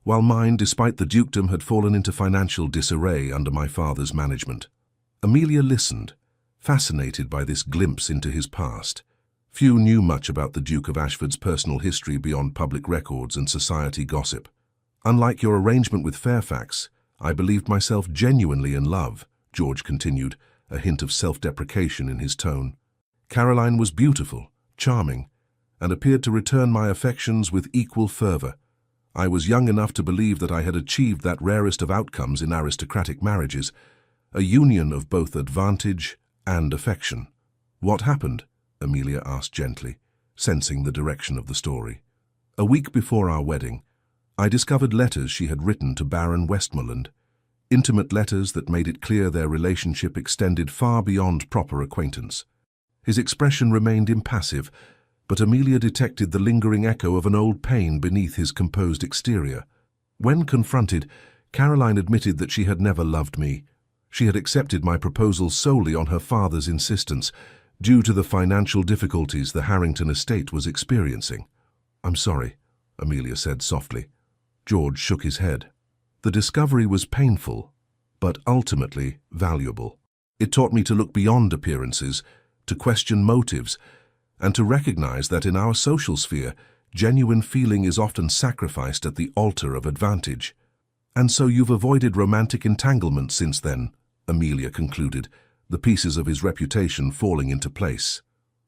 while mine, despite the dukedom, had fallen into financial disarray under my father's management." Amelia listened, fascinated by this glimpse into his past. Few knew much about the Duke of Ashford's personal history beyond public records and society gossip. "Unlike your arrangement with Fairfax, I believed myself genuinely in love," George continued, a hint of self-deprecation in his tone. "Caroline was beautiful, charming, and appeared to return my affections with equal fervor. I was young enough to believe that I had achieved that rarest of outcomes in aristocratic marriages, a union of both advantage and affection." "What happened?" Amelia asked gently, sensing the direction of the story. "A week before our wedding, I discovered letters she had written to Baron Westmoreland, intimate letters that made it clear their relationship extended far beyond proper acquaintance." His expression remained impassive, but Amelia detected the lingering echo of an old pain beneath his composed exterior. When confronted, Caroline admitted that she had never loved me. She had accepted my proposal solely on her father's insistence, due to the financial difficulties the Harrington estate was experiencing. "I'm sorry," Amelia said softly. George shook his head. "The discovery was painful, but ultimately valuable. It taught me to look beyond appearances, to question motives, and to recognize that in our social sphere, genuine feeling is often sacrificed at the altar of advantage. "And so you've avoided romantic entanglement since then," Amelia concluded, the pieces of his reputation falling into place.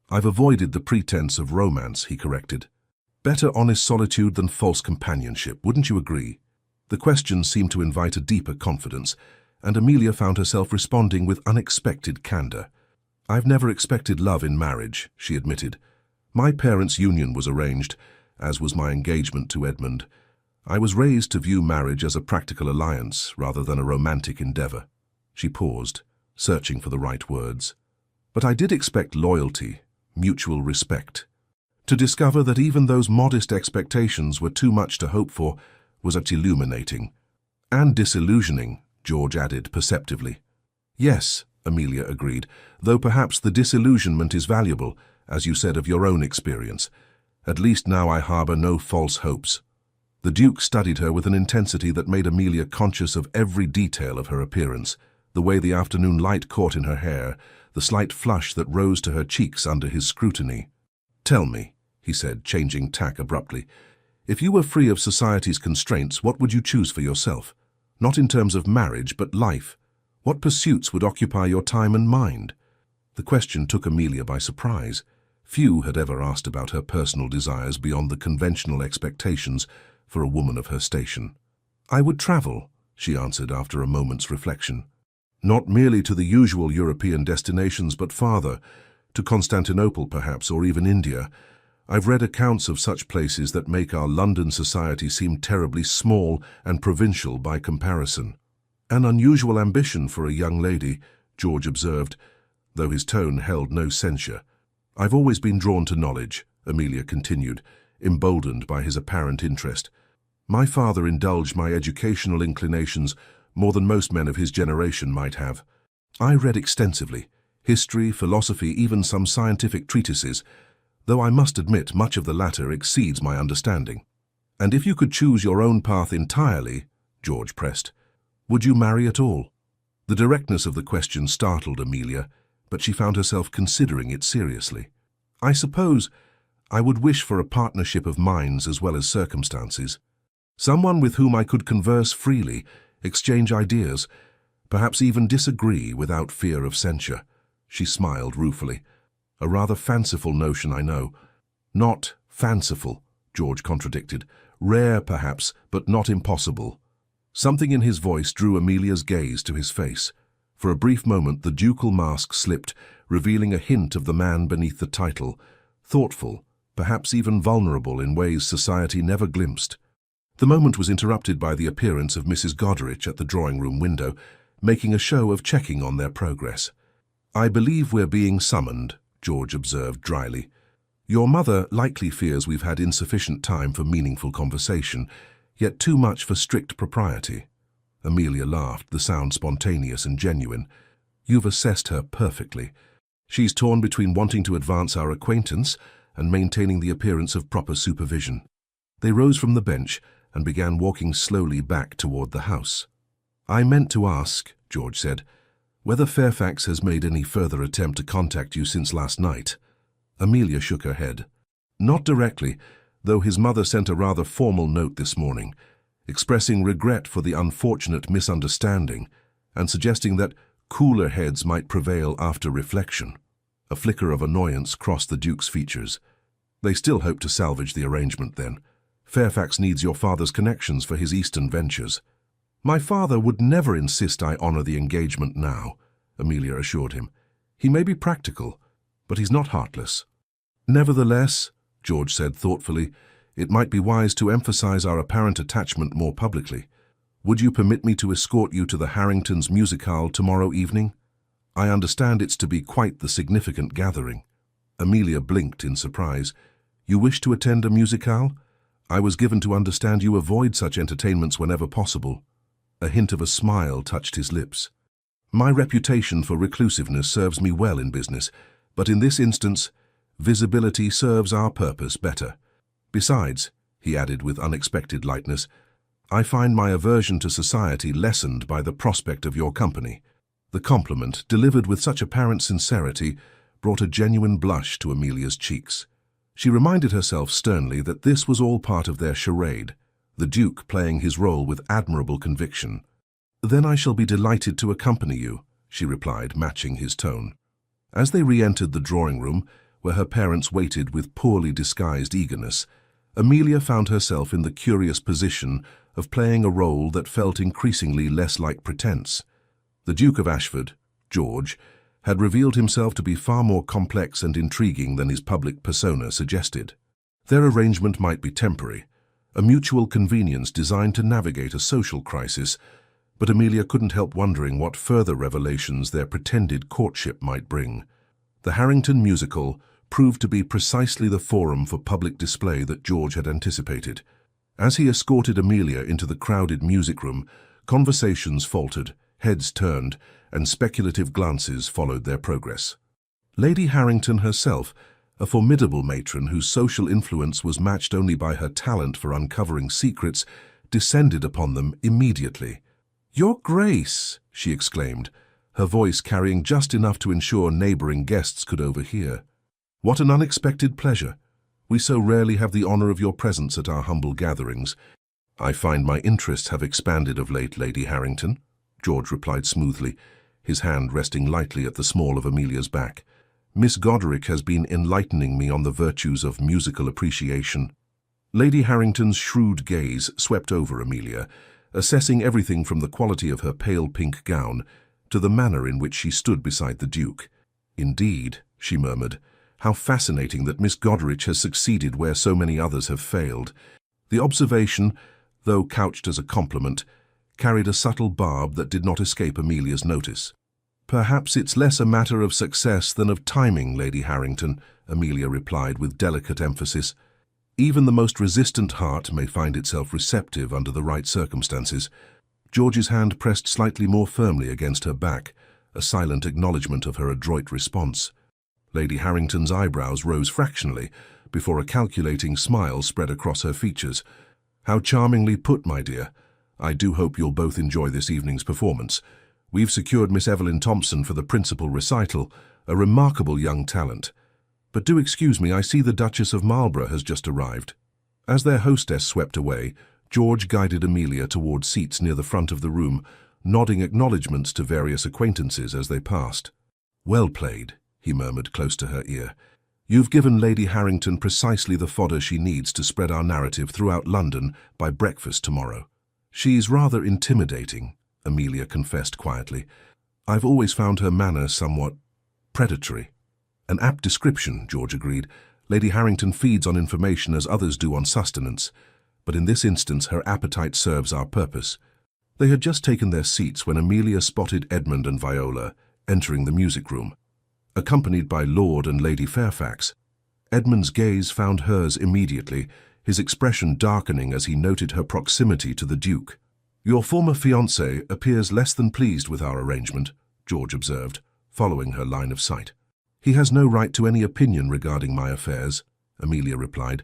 "I've avoided the pretense of romance," he corrected. "Better honest solitude than false companionship, wouldn't you agree?" The question seemed to invite a deeper confidence, and Amelia found herself responding with unexpected candor. "I've never expected love in marriage," she admitted. "My parents' union was arranged, as was my engagement to Edmund. I was raised to view marriage as a practical alliance rather than a romantic endeavor." She paused, searching for the right words. "But I did expect loyalty, mutual respect. To discover that even those modest expectations were too much to hope for was illuminating. And disillusioning," George added perceptively. "Yes," Amelia agreed, "though perhaps the disillusionment is valuable, as you said of your own experience. At least now I harbor no false hopes." The Duke studied her with an intensity that made Amelia conscious of every detail of her appearance, the way the afternoon light caught in her hair, the slight flush that rose to her cheeks under his scrutiny. "Tell me," he said, changing tack abruptly, "if you were free of society's constraints, what would you choose for yourself? Not in terms of marriage, but life. What pursuits would occupy your time and mind?" The question took Amelia by surprise. Few had ever asked about her personal desires beyond the conventional expectations for a woman of her station. "I would travel," she answered after a moment's reflection. "Not merely to the usual European destinations, but farther, to Constantinople perhaps, or even India. I've read accounts of such places that make our London society seem terribly small and provincial by comparison." "An unusual ambition for a young lady," George observed, though his tone held no censure. "I've always been drawn to knowledge," Amelia continued, emboldened by his apparent interest. "My father indulged my educational inclinations more than most men of his generation might have. I read extensively, history, philosophy, even some scientific treatises, though I must admit much of the latter exceeds my understanding." "And if you could choose your own path entirely," George pressed, "would you marry at all?" The directness of the question startled Amelia, but she found herself considering it seriously. "I suppose I would wish for a partnership of minds as well as circumstances. Someone with whom I could converse freely, exchange ideas, perhaps even disagree without fear of censure." She smiled ruefully. "A rather fanciful notion, I know." "Not fanciful," George contradicted. "Rare, perhaps, but not impossible." Something in his voice drew Amelia's gaze to his face. For a brief moment the ducal mask slipped, revealing a hint of the man beneath the title, thoughtful, perhaps even vulnerable in ways society never glimpsed. The moment was interrupted by the appearance of Mrs. Goderich at the drawing-room window, making a show of checking on their progress. "I believe we're being summoned," George observed dryly. "Your mother likely fears we've had insufficient time for meaningful conversation, yet too much for strict propriety." Amelia laughed, the sound spontaneous and genuine. "You've assessed her perfectly. She's torn between wanting to advance our acquaintance and maintaining the appearance of proper supervision." They rose from the bench and began walking slowly back toward the house. "I meant to ask," George said, "whether Fairfax has made any further attempt to contact you since last night." Amelia shook her head. "Not directly, though his mother sent a rather formal note this morning, expressing regret for the unfortunate misunderstanding and suggesting that cooler heads might prevail after reflection." A flicker of annoyance crossed the Duke's features. "They still hope to salvage the arrangement, then. Fairfax needs your father's connections for his eastern ventures." "My father would never insist I honor the engagement now," Amelia assured him. "He may be practical, but he's not heartless." "Nevertheless," George said thoughtfully, "it might be wise to emphasize our apparent attachment more publicly. Would you permit me to escort you to the Harringtons' musicale tomorrow evening? I understand it's to be quite the significant gathering." Amelia blinked in surprise. "You wish to attend a musicale? I was given to understand you avoid such entertainments whenever possible." A hint of a smile touched his lips. "My reputation for reclusiveness serves me well in business, but in this instance, visibility serves our purpose better. Besides," he added with unexpected lightness, I find my aversion to society lessened by the prospect of your company." The compliment, delivered with such apparent sincerity, brought a genuine blush to Amelia's cheeks. She reminded herself sternly that this was all part of their charade, the Duke playing his role with admirable conviction. "Then I shall be delighted to accompany you," she replied, matching his tone. As they re-entered the drawing-room, where her parents waited with poorly disguised eagerness, Amelia found herself in the curious position of playing a role that felt increasingly less like pretense. The Duke of Ashford, George, had revealed himself to be far more complex and intriguing than his public persona suggested. Their arrangement might be temporary, a mutual convenience designed to navigate a social crisis, but Amelia couldn't help wondering what further revelations their pretended courtship might bring. The Harrington musical proved to be precisely the forum for public display that George had anticipated. As he escorted Amelia into the crowded music room, conversations faltered, heads turned, and speculative glances followed their progress. Lady Harrington herself, a formidable matron whose social influence was matched only by her talent for uncovering secrets, descended upon them immediately. "Your Grace!" she exclaimed, her voice carrying just enough to ensure neighboring guests could overhear. "What an unexpected pleasure! We so rarely have the honor of your presence at our humble gatherings." "I find my interests have expanded of late, Lady Harrington," George replied smoothly, his hand resting lightly at the small of Amelia's back. "Miss Goderic has been enlightening me on the virtues of musical appreciation." Lady Harrington's shrewd gaze swept over Amelia, assessing everything from the quality of her pale pink gown to the manner in which she stood beside the Duke. "Indeed," she murmured, "how fascinating that Miss Goderic has succeeded where so many others have failed." The observation, though couched as a compliment, carried a subtle barb that did not escape Amelia's notice. "Perhaps it's less a matter of success than of timing, Lady Harrington," Amelia replied with delicate emphasis. "Even the most resistant heart may find itself receptive under the right circumstances." George's hand pressed slightly more firmly against her back, a silent acknowledgement of her adroit response. Lady Harrington's eyebrows rose fractionally, before a calculating smile spread across her features. "How charmingly put, my dear. I do hope you'll both enjoy this evening's performance. We've secured Miss Evelyn Thompson for the principal recital, a remarkable young talent. But do excuse me, I see the Duchess of Marlborough has just arrived." As their hostess swept away, George guided Amelia toward seats near the front of the room, nodding acknowledgments to various acquaintances as they passed. "Well played," he murmured close to her ear. "You've given Lady Harrington precisely the fodder she needs to spread our narrative throughout London by breakfast tomorrow." "She's rather intimidating," Amelia confessed quietly. "I've always found her manner somewhat predatory." "An apt description," George agreed. "Lady Harrington feeds on information as others do on sustenance, but in this instance her appetite serves our purpose." They had just taken their seats when Amelia spotted Edmund and Viola entering the music room, accompanied by Lord and Lady Fairfax. Edmund's gaze found hers immediately, his expression darkening as he noted her proximity to the Duke. "Your former fiancé appears less than pleased with our arrangement," George observed, following her line of sight. "He has no right to any opinion regarding my affairs," Amelia replied,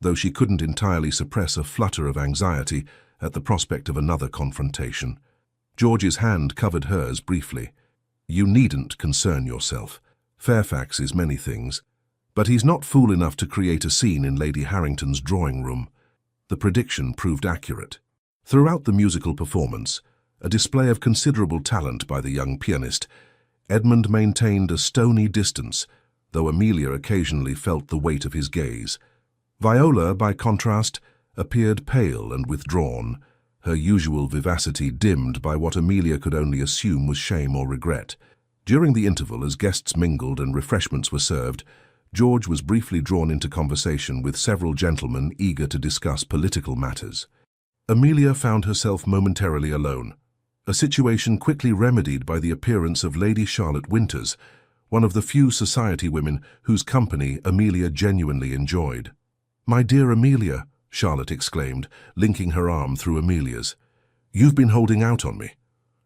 though she couldn't entirely suppress a flutter of anxiety at the prospect of another confrontation. George's hand covered hers briefly. "You needn't concern yourself. Fairfax is many things, but he's not fool enough to create a scene in Lady Harrington's drawing room." The prediction proved accurate. Throughout the musical performance, a display of considerable talent by the young pianist, Edmund maintained a stony distance, though Amelia occasionally felt the weight of his gaze. Viola, by contrast, appeared pale and withdrawn, her usual vivacity dimmed by what Amelia could only assume was shame or regret. During the interval, as guests mingled and refreshments were served, George was briefly drawn into conversation with several gentlemen eager to discuss political matters. Amelia found herself momentarily alone, a situation quickly remedied by the appearance of Lady Charlotte Winters, one of the few society women whose company Amelia genuinely enjoyed. "My dear Amelia," Charlotte exclaimed, linking her arm through Amelia's. "You've been holding out on me.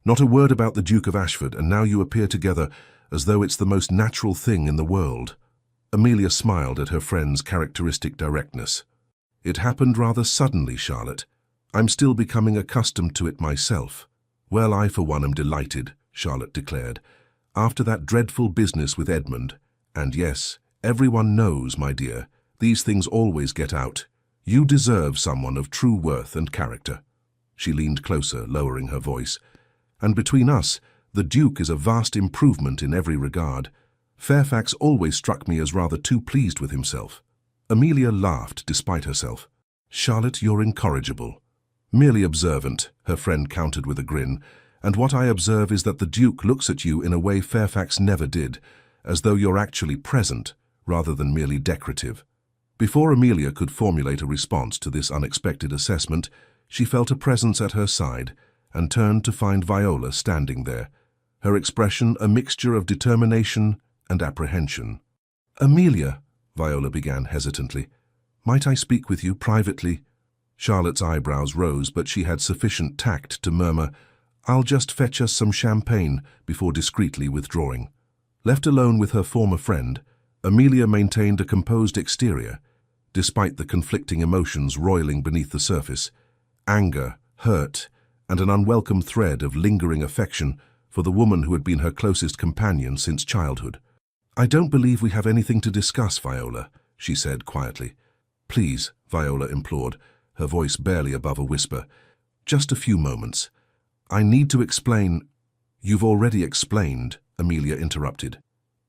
Not a word about the Duke of Ashford, and now you appear together as though it's the most natural thing in the world." Amelia smiled at her friend's characteristic directness. "It happened rather suddenly, Charlotte. I'm still becoming accustomed to it myself. Well, I for one am delighted, Charlotte declared. After that dreadful business with Edmund, and yes, everyone knows, my dear, these things always get out. You deserve someone of true worth and character. She leaned closer, lowering her voice. And between us, the Duke is a vast improvement in every regard. Fairfax always struck me as rather too pleased with himself. Amelia laughed despite herself. Charlotte, you're incorrigible. Merely observant, her friend countered with a grin, and what I observe is that the Duke looks at you in a way Fairfax never did, as though you're actually present, rather than merely decorative. Before Amelia could formulate a response to this unexpected assessment, she felt a presence at her side and turned to find Viola standing there, her expression a mixture of determination and apprehension. Amelia, Viola began hesitantly, might I speak with you privately? Charlotte's eyebrows rose, but she had sufficient tact to murmur, I'll just fetch us some champagne, before discreetly withdrawing. Left alone with her former friend, Amelia maintained a composed exterior, despite the conflicting emotions roiling beneath the surface, anger, hurt, and an unwelcome thread of lingering affection for the woman who had been her closest companion since childhood. I don't believe we have anything to discuss, Viola, she said quietly. Please, Viola implored, her voice barely above a whisper. Just a few moments. I need to explain. You've already explained, Amelia interrupted.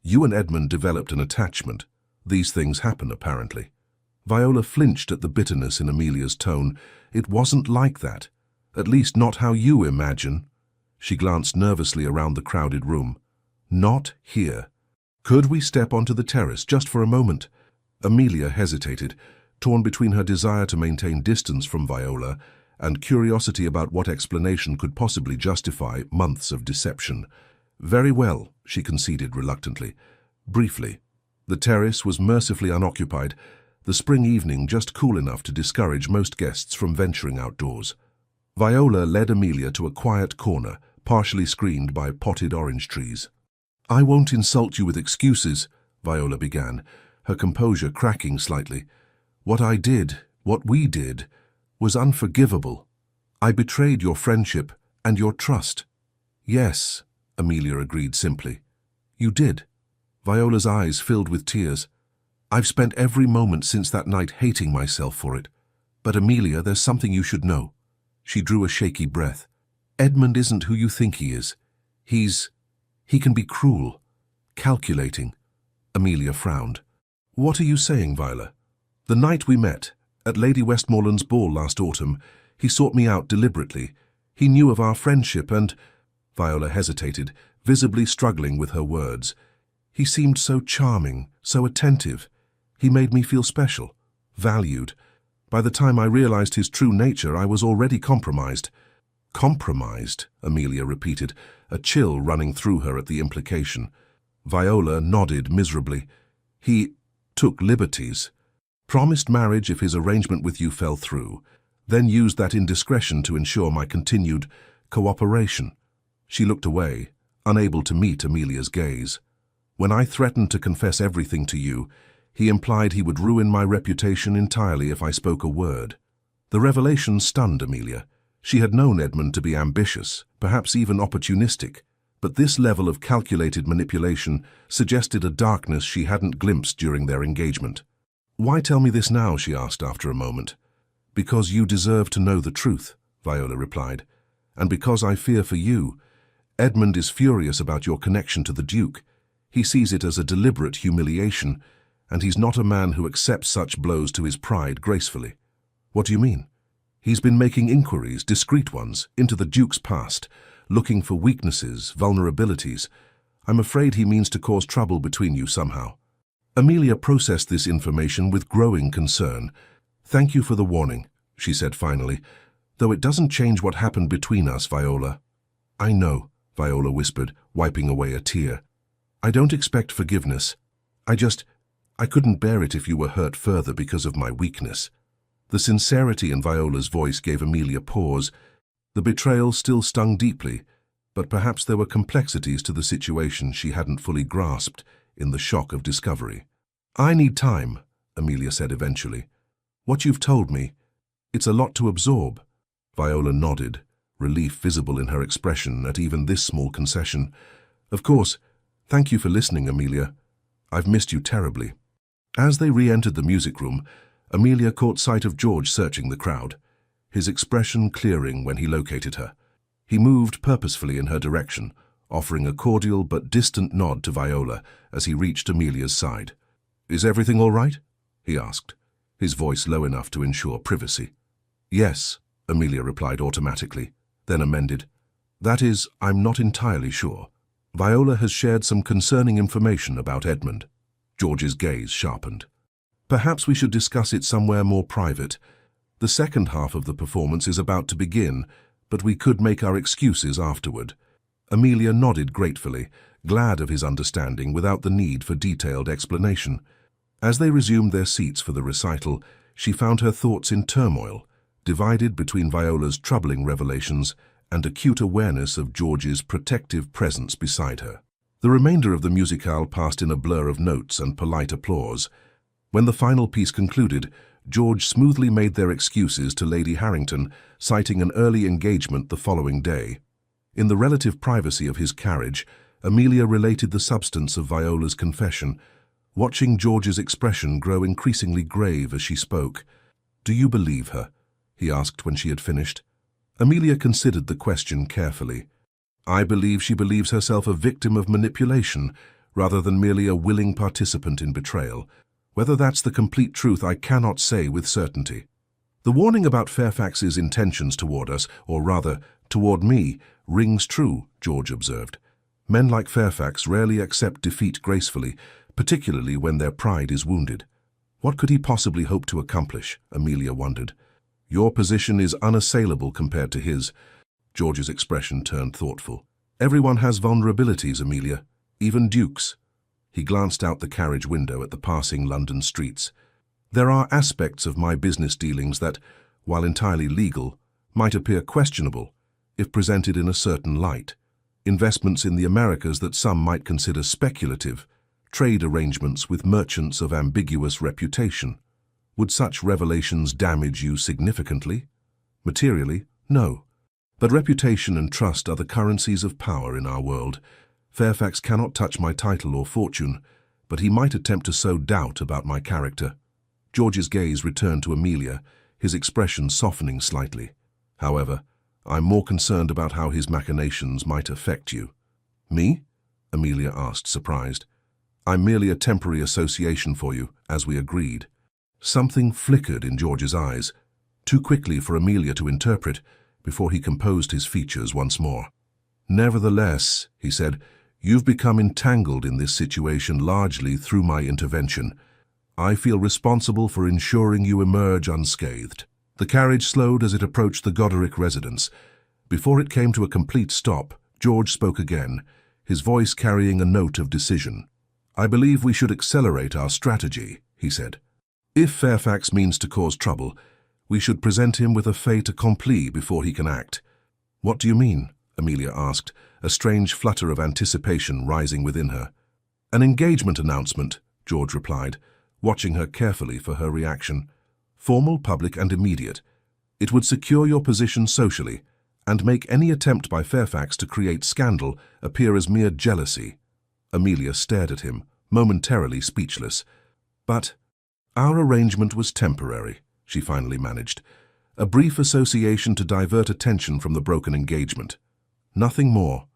You and Edmund developed an attachment. These things happen, apparently. Viola flinched at the bitterness in Amelia's tone. It wasn't like that. At least not how you imagine. She glanced nervously around the crowded room. Not here. Could we step onto the terrace just for a moment? Amelia hesitated, torn between her desire to maintain distance from Viola and curiosity about what explanation could possibly justify months of deception. Very well, she conceded reluctantly. Briefly. The terrace was mercifully unoccupied, the spring evening just cool enough to discourage most guests from venturing outdoors. Viola led Amelia to a quiet corner, partially screened by potted orange trees. I won't insult you with excuses, Viola began, her composure cracking slightly. What we did, was unforgivable. I betrayed your friendship and your trust. Yes, Amelia agreed simply. You did. Viola's eyes filled with tears. I've spent every moment since that night hating myself for it. But Amelia, there's something you should know. She drew a shaky breath. Edmund isn't who you think he is. He can be cruel, calculating. Amelia frowned. What are you saying, Viola? The night we met, at Lady Westmoreland's ball last autumn, he sought me out deliberately. He knew of our friendship and... Viola hesitated, visibly struggling with her words. He seemed so charming, so attentive. He made me feel special, valued. By the time I realized his true nature, I was already compromised. Compromised, Amelia repeated, a chill running through her at the implication. Viola nodded miserably. He took liberties. Promised marriage if his arrangement with you fell through, then used that indiscretion to ensure my continued cooperation. She looked away, unable to meet Amelia's gaze. When I threatened to confess everything to you, he implied he would ruin my reputation entirely if I spoke a word. The revelation stunned Amelia. She had known Edmund to be ambitious, perhaps even opportunistic, but this level of calculated manipulation suggested a darkness she hadn't glimpsed during their engagement. Why tell me this now, she asked after a moment. Because you deserve to know the truth, Viola replied, and because I fear for you. Edmund is furious about your connection to the Duke. He sees it as a deliberate humiliation, and he's not a man who accepts such blows to his pride gracefully. What do you mean? He's been making inquiries, discreet ones, into the Duke's past, looking for weaknesses, vulnerabilities. I'm afraid he means to cause trouble between you somehow. Amelia processed this information with growing concern. Thank you for the warning, she said finally, though it doesn't change what happened between us, Viola. I know, Viola whispered, wiping away a tear. I don't expect forgiveness. I couldn't bear it if you were hurt further because of my weakness. The sincerity in Viola's voice gave Amelia pause. The betrayal still stung deeply, but perhaps there were complexities to the situation she hadn't fully grasped in the shock of discovery. I need time, Amelia said eventually. What you've told me, it's a lot to absorb. Viola nodded, relief visible in her expression at even this small concession. Of course. Thank you for listening, Amelia. I've missed you terribly. As they re-entered the music room, Amelia caught sight of George searching the crowd, his expression clearing when he located her. He moved purposefully in her direction, offering a cordial but distant nod to Viola as he reached Amelia's side. "Is everything all right?" he asked, his voice low enough to ensure privacy. "Yes," Amelia replied automatically, then amended. "That is, I'm not entirely sure. Viola has shared some concerning information about Edmund." George's gaze sharpened. "Perhaps we should discuss it somewhere more private. The second half of the performance is about to begin, but we could make our excuses afterward." Amelia nodded gratefully, glad of his understanding without the need for detailed explanation. As they resumed their seats for the recital, she found her thoughts in turmoil, divided between Viola's troubling revelations and acute awareness of George's protective presence beside her. The remainder of the musicale passed in a blur of notes and polite applause. When the final piece concluded, George smoothly made their excuses to Lady Harrington, citing an early engagement the following day. In the relative privacy of his carriage, Amelia related the substance of Viola's confession, watching George's expression grow increasingly grave as she spoke. "Do you believe her?" he asked when she had finished. Amelia considered the question carefully. "I believe she believes herself a victim of manipulation, rather than merely a willing participant in betrayal. Whether that's the complete truth, I cannot say with certainty." "The warning about Fairfax's intentions toward us, or rather, toward me, rings true," George observed. "Men like Fairfax rarely accept defeat gracefully, particularly when their pride is wounded." What could he possibly hope to accomplish, Amelia wondered. "Your position is unassailable compared to his." George's expression turned thoughtful. "Everyone has vulnerabilities, Amelia, even dukes." He glanced out the carriage window at the passing London streets. "There are aspects of my business dealings that, while entirely legal, might appear questionable if presented in a certain light. Investments in the Americas that some might consider speculative, trade arrangements with merchants of ambiguous reputation. Would such revelations damage you significantly? Materially, no. But reputation and trust are the currencies of power in our world. Fairfax cannot touch my title or fortune, but he might attempt to sow doubt about my character." George's gaze returned to Amelia, his expression softening slightly. "However, I'm more concerned about how his machinations might affect you." "Me?" Amelia asked, surprised. "I'm merely a temporary association for you, as we agreed." Something flickered in George's eyes, too quickly for Amelia to interpret, before he composed his features once more. "Nevertheless," he said, "you've become entangled in this situation largely through my intervention. I feel responsible for ensuring you emerge unscathed." The carriage slowed as it approached the Goderic residence. Before it came to a complete stop, George spoke again, his voice carrying a note of decision. "I believe we should accelerate our strategy," he said. "If Fairfax means to cause trouble, we should present him with a fait accompli before he can act." "What do you mean?" Amelia asked, a strange flutter of anticipation rising within her. "An engagement announcement," George replied, watching her carefully for her reaction. "Formal, public, and immediate. It would secure your position socially, and make any attempt by Fairfax to create scandal appear as mere jealousy." Amelia stared at him, momentarily speechless. "But our arrangement was temporary," she finally managed. "A brief association to divert attention from the broken engagement. Nothing more.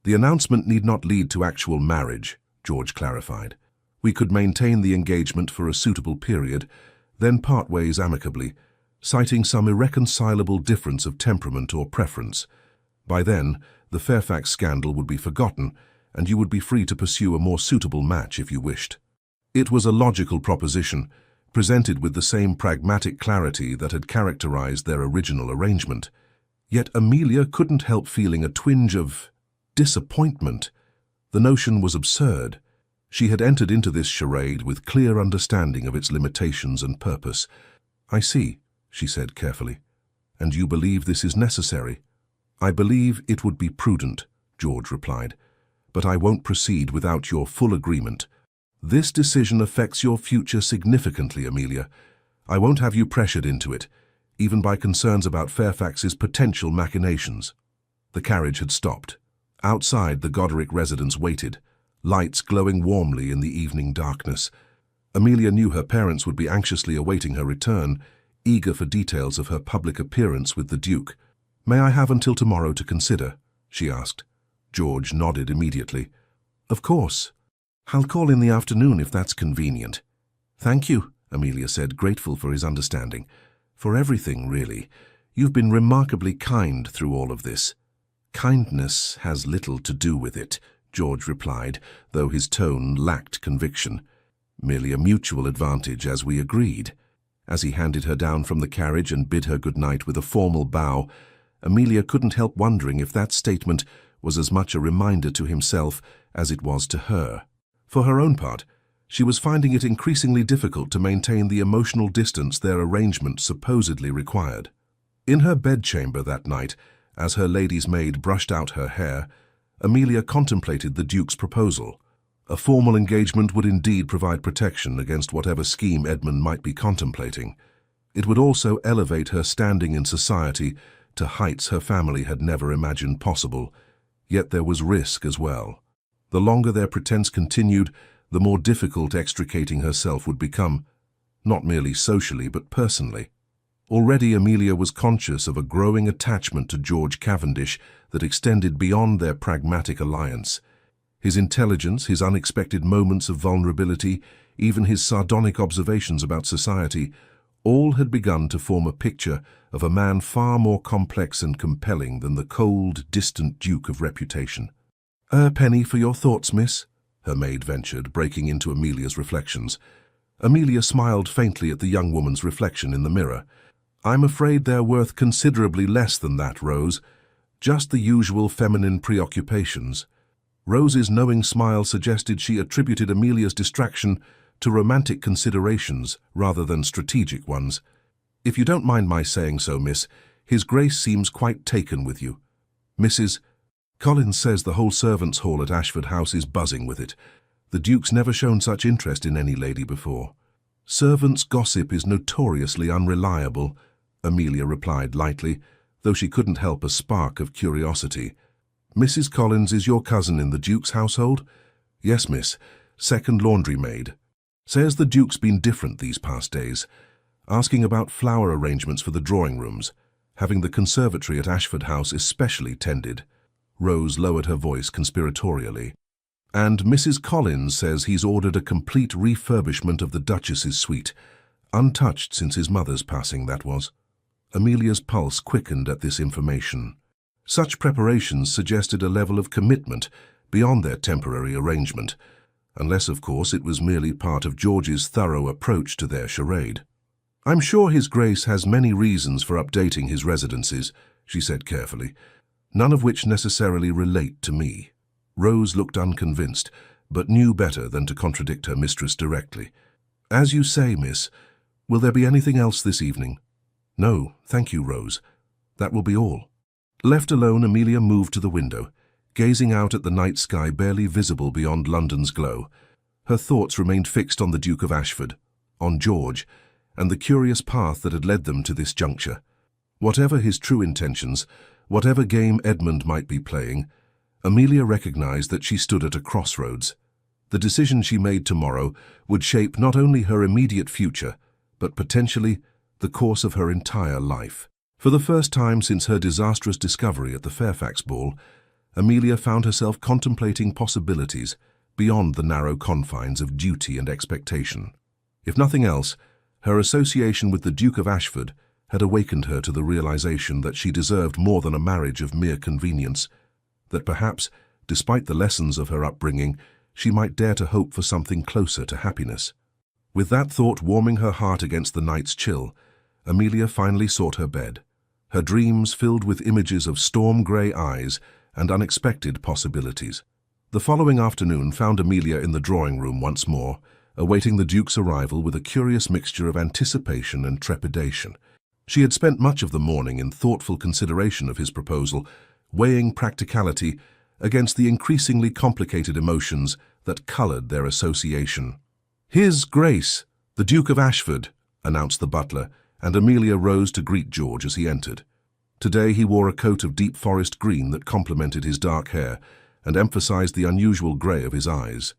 The announcement need not lead to actual marriage," George clarified. "We could maintain the engagement for a suitable period, then part ways amicably, citing some irreconcilable difference of temperament or preference. By then, the Fairfax scandal would be forgotten, and you would be free to pursue a more suitable match if you wished." It was a logical proposition, presented with the same pragmatic clarity that had characterized their original arrangement. Yet Amelia couldn't help feeling a twinge of disappointment. The notion was absurd. She had entered into this charade with clear understanding of its limitations and purpose. "I see," she said carefully. "And you believe this is necessary?" "I believe it would be prudent," George replied. "But I won't proceed without your full agreement. This decision affects your future significantly, Amelia. I won't have you pressured into it. even by concerns about Fairfax's potential machinations. The carriage had stopped. Outside, the Goderic residence waited, lights glowing warmly in the evening darkness. Amelia knew her parents would be anxiously awaiting her return, eager for details of her public appearance with the Duke. "May I have until tomorrow to consider?" she asked. George nodded immediately. "Of course. I'll call in the afternoon if that's convenient." "Thank you," Amelia said, grateful for his understanding. "For everything, really. You've been remarkably kind through all of this." "Kindness has little to do with it," George replied, though his tone lacked conviction. "Merely a mutual advantage, as we agreed." As he handed her down from the carriage and bid her good night with a formal bow, Amelia couldn't help wondering if that statement was as much a reminder to himself as it was to her. For her own part, she was finding it increasingly difficult to maintain the emotional distance their arrangement supposedly required. In her bedchamber that night, as her lady's maid brushed out her hair, Amelia contemplated the Duke's proposal. A formal engagement would indeed provide protection against whatever scheme Edmund might be contemplating. It would also elevate her standing in society to heights her family had never imagined possible. Yet there was risk as well. The longer their pretense continued, the more difficult extricating herself would become, not merely socially but personally. Already Amelia was conscious of a growing attachment to George Cavendish that extended beyond their pragmatic alliance. His intelligence, his unexpected moments of vulnerability, even his sardonic observations about society, all had begun to form a picture of a man far more complex and compelling than the cold, distant Duke of reputation. "A penny for your thoughts, miss," her maid ventured, breaking into Amelia's reflections. Amelia smiled faintly at the young woman's reflection in the mirror. "I'm afraid they're worth considerably less than that, Rose. Just the usual feminine preoccupations." Rose's knowing smile suggested she attributed Amelia's distraction to romantic considerations rather than strategic ones. "If you don't mind my saying so, miss, His Grace seems quite taken with you. Mrs. Collins says the whole servants' hall at Ashford House is buzzing with it. The Duke's never shown such interest in any lady before." "Servants' gossip is notoriously unreliable," Amelia replied lightly, though she couldn't help a spark of curiosity. "Mrs. Collins is your cousin in the Duke's household?" "Yes, miss. Second laundry maid. Says the Duke's been different these past days, asking about flower arrangements for the drawing rooms, having the conservatory at Ashford House especially tended." Rose lowered her voice conspiratorially. "And Mrs. Collins says he's ordered a complete refurbishment of the Duchess's suite, untouched since his mother's passing, that was." Amelia's pulse quickened at this information. Such preparations suggested a level of commitment beyond their temporary arrangement, unless, of course, it was merely part of George's thorough approach to their charade. "I'm sure His Grace has many reasons for updating his residences," she said carefully, "none of which necessarily relate to me." Rose looked unconvinced, but knew better than to contradict her mistress directly. "As you say, miss. Will there be anything else this evening?" "No, thank you, Rose. That will be all." Left alone, Amelia moved to the window, gazing out at the night sky barely visible beyond London's glow. Her thoughts remained fixed on the Duke of Ashford, on George, and the curious path that had led them to this juncture. Whatever his true intentions, whatever game Edmund might be playing, Amelia recognized that she stood at a crossroads. The decision she made tomorrow would shape not only her immediate future, but potentially the course of her entire life. For the first time since her disastrous discovery at the Fairfax ball, Amelia found herself contemplating possibilities beyond the narrow confines of duty and expectation. If nothing else, her association with the Duke of Ashford had awakened her to the realization that she deserved more than a marriage of mere convenience, that perhaps, despite the lessons of her upbringing, she might dare to hope for something closer to happiness. With that thought warming her heart against the night's chill, Amelia finally sought her bed, her dreams filled with images of storm-grey eyes and unexpected possibilities. The following afternoon found Amelia in the drawing-room once more, awaiting the Duke's arrival with a curious mixture of anticipation and trepidation. She had spent much of the morning in thoughtful consideration of his proposal, weighing practicality against the increasingly complicated emotions that coloured their association. "His Grace, the Duke of Ashford," announced the butler, and Amelia rose to greet George as he entered. Today he wore a coat of deep forest green that complemented his dark hair and emphasized the unusual grey of his eyes.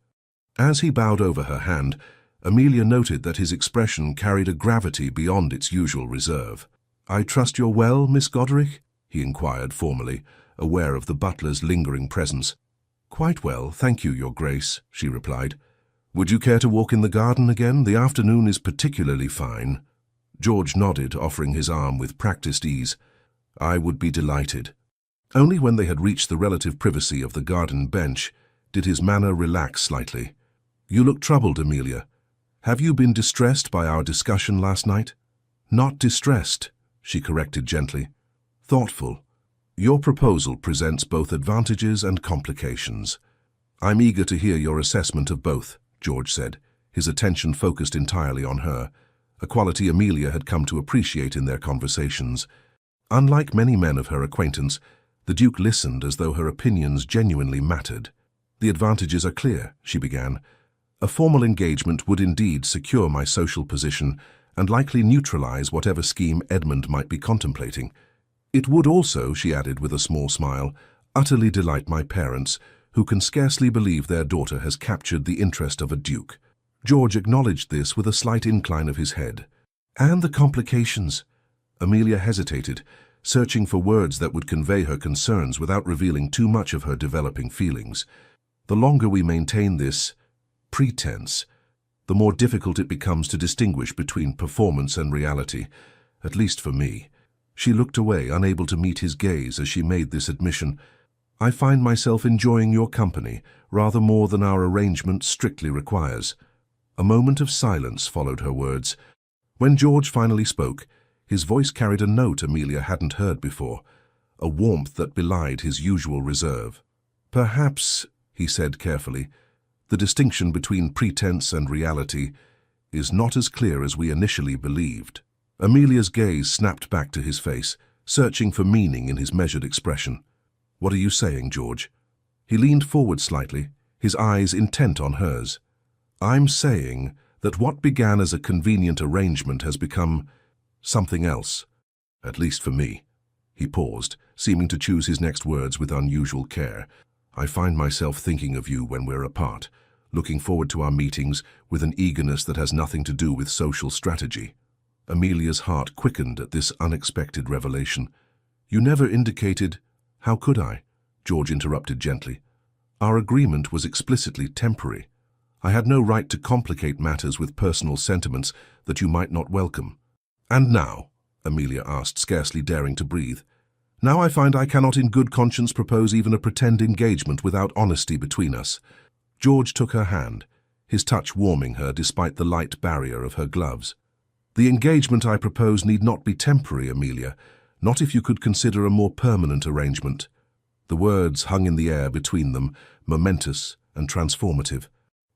As he bowed over her hand, Amelia noted that his expression carried a gravity beyond its usual reserve. "I trust you're well, Miss Goderic?" he inquired formally, aware of the butler's lingering presence. "Quite well, thank you, Your Grace," she replied. "Would you care to walk in the garden again? The afternoon is particularly fine." George nodded, offering his arm with practiced ease. "I would be delighted." Only when they had reached the relative privacy of the garden bench did his manner relax slightly. "You look troubled, Amelia. Have you been distressed by our discussion last night?" "Not distressed," she corrected gently. "Thoughtful. Your proposal presents both advantages and complications." "I'm eager to hear your assessment of both," George said, his attention focused entirely on her, a quality Amelia had come to appreciate in their conversations. Unlike many men of her acquaintance, the Duke listened as though her opinions genuinely mattered. "The advantages are clear," she began. "A formal engagement would indeed secure my social position and likely neutralize whatever scheme Edmund might be contemplating. It would also," she added with a small smile, "utterly delight my parents, who can scarcely believe their daughter has captured the interest of a duke." George acknowledged this with a slight incline of his head. "And the complications?" Amelia hesitated, searching for words that would convey her concerns without revealing too much of her developing feelings. "The longer we maintain this pretense, the more difficult it becomes to distinguish between performance and reality, at least for me." She looked away, unable to meet his gaze as she made this admission. "I find myself enjoying your company rather more than our arrangement strictly requires." A moment of silence followed her words. When George finally spoke, his voice carried a note Amelia hadn't heard before, a warmth that belied his usual reserve. "Perhaps," he said carefully, "the distinction between pretense and reality is not as clear as we initially believed." Amelia's gaze snapped back to his face, searching for meaning in his measured expression. "What are you saying, George?" He leaned forward slightly, his eyes intent on hers. "I'm saying that what began as a convenient arrangement has become something else, at least for me." He paused, seeming to choose his next words with unusual care. "I find myself thinking of you when we're apart, looking forward to our meetings with an eagerness that has nothing to do with social strategy." Amelia's heart quickened at this unexpected revelation. "You never indicated—" "How could I?" George interrupted gently. "Our agreement was explicitly temporary. I had no right to complicate matters with personal sentiments that you might not welcome." "And now?" Amelia asked, scarcely daring to breathe. "Now I find I cannot in good conscience propose even a pretend engagement without honesty between us." George took her hand, his touch warming her despite the light barrier of her gloves. "The engagement I propose need not be temporary, Amelia, not if you could consider a more permanent arrangement." The words hung in the air between them, momentous and transformative.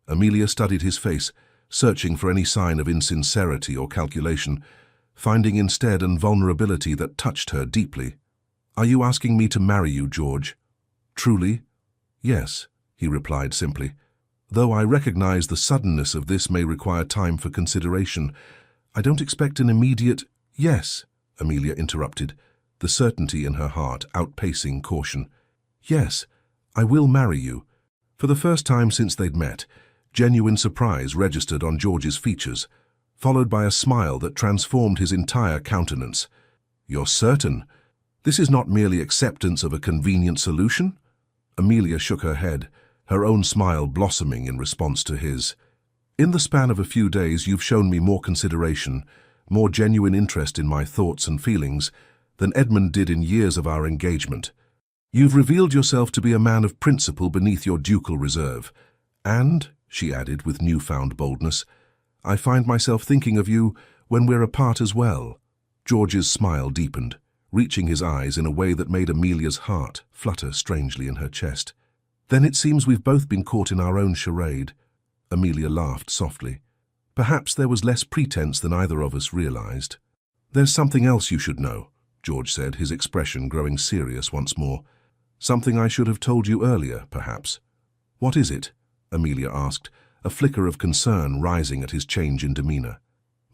Amelia studied his face, searching for any sign of insincerity or calculation, finding instead an vulnerability that touched her deeply. "Are you asking me to marry you, George?" "Truly?" "Yes," he replied simply. "Though I recognize the suddenness of this may require time for consideration, I don't expect an immediate—" "Yes," Amelia interrupted, the certainty in her heart outpacing caution. "Yes, I will marry you." For the first time since they'd met, genuine surprise registered on George's features, followed by a smile that transformed his entire countenance. "You're certain? This is not merely acceptance of a convenient solution?" Amelia shook her head, her own smile blossoming in response to his. "In the span of a few days you've shown me more consideration, more genuine interest in my thoughts and feelings than Edmund did in years of our engagement. You've revealed yourself to be a man of principle beneath your ducal reserve. And," she added with newfound boldness, "I find myself thinking of you when we're apart as well." George's smile deepened, reaching his eyes in a way that made Amelia's heart flutter strangely in her chest. "Then it seems we've both been caught in our own charade." Amelia laughed softly. "Perhaps there was less pretense than either of us realized." "There's something else you should know," George said, his expression growing serious once more. "Something I should have told you earlier, perhaps." "What is it?" Amelia asked, a flicker of concern rising at his change in demeanor.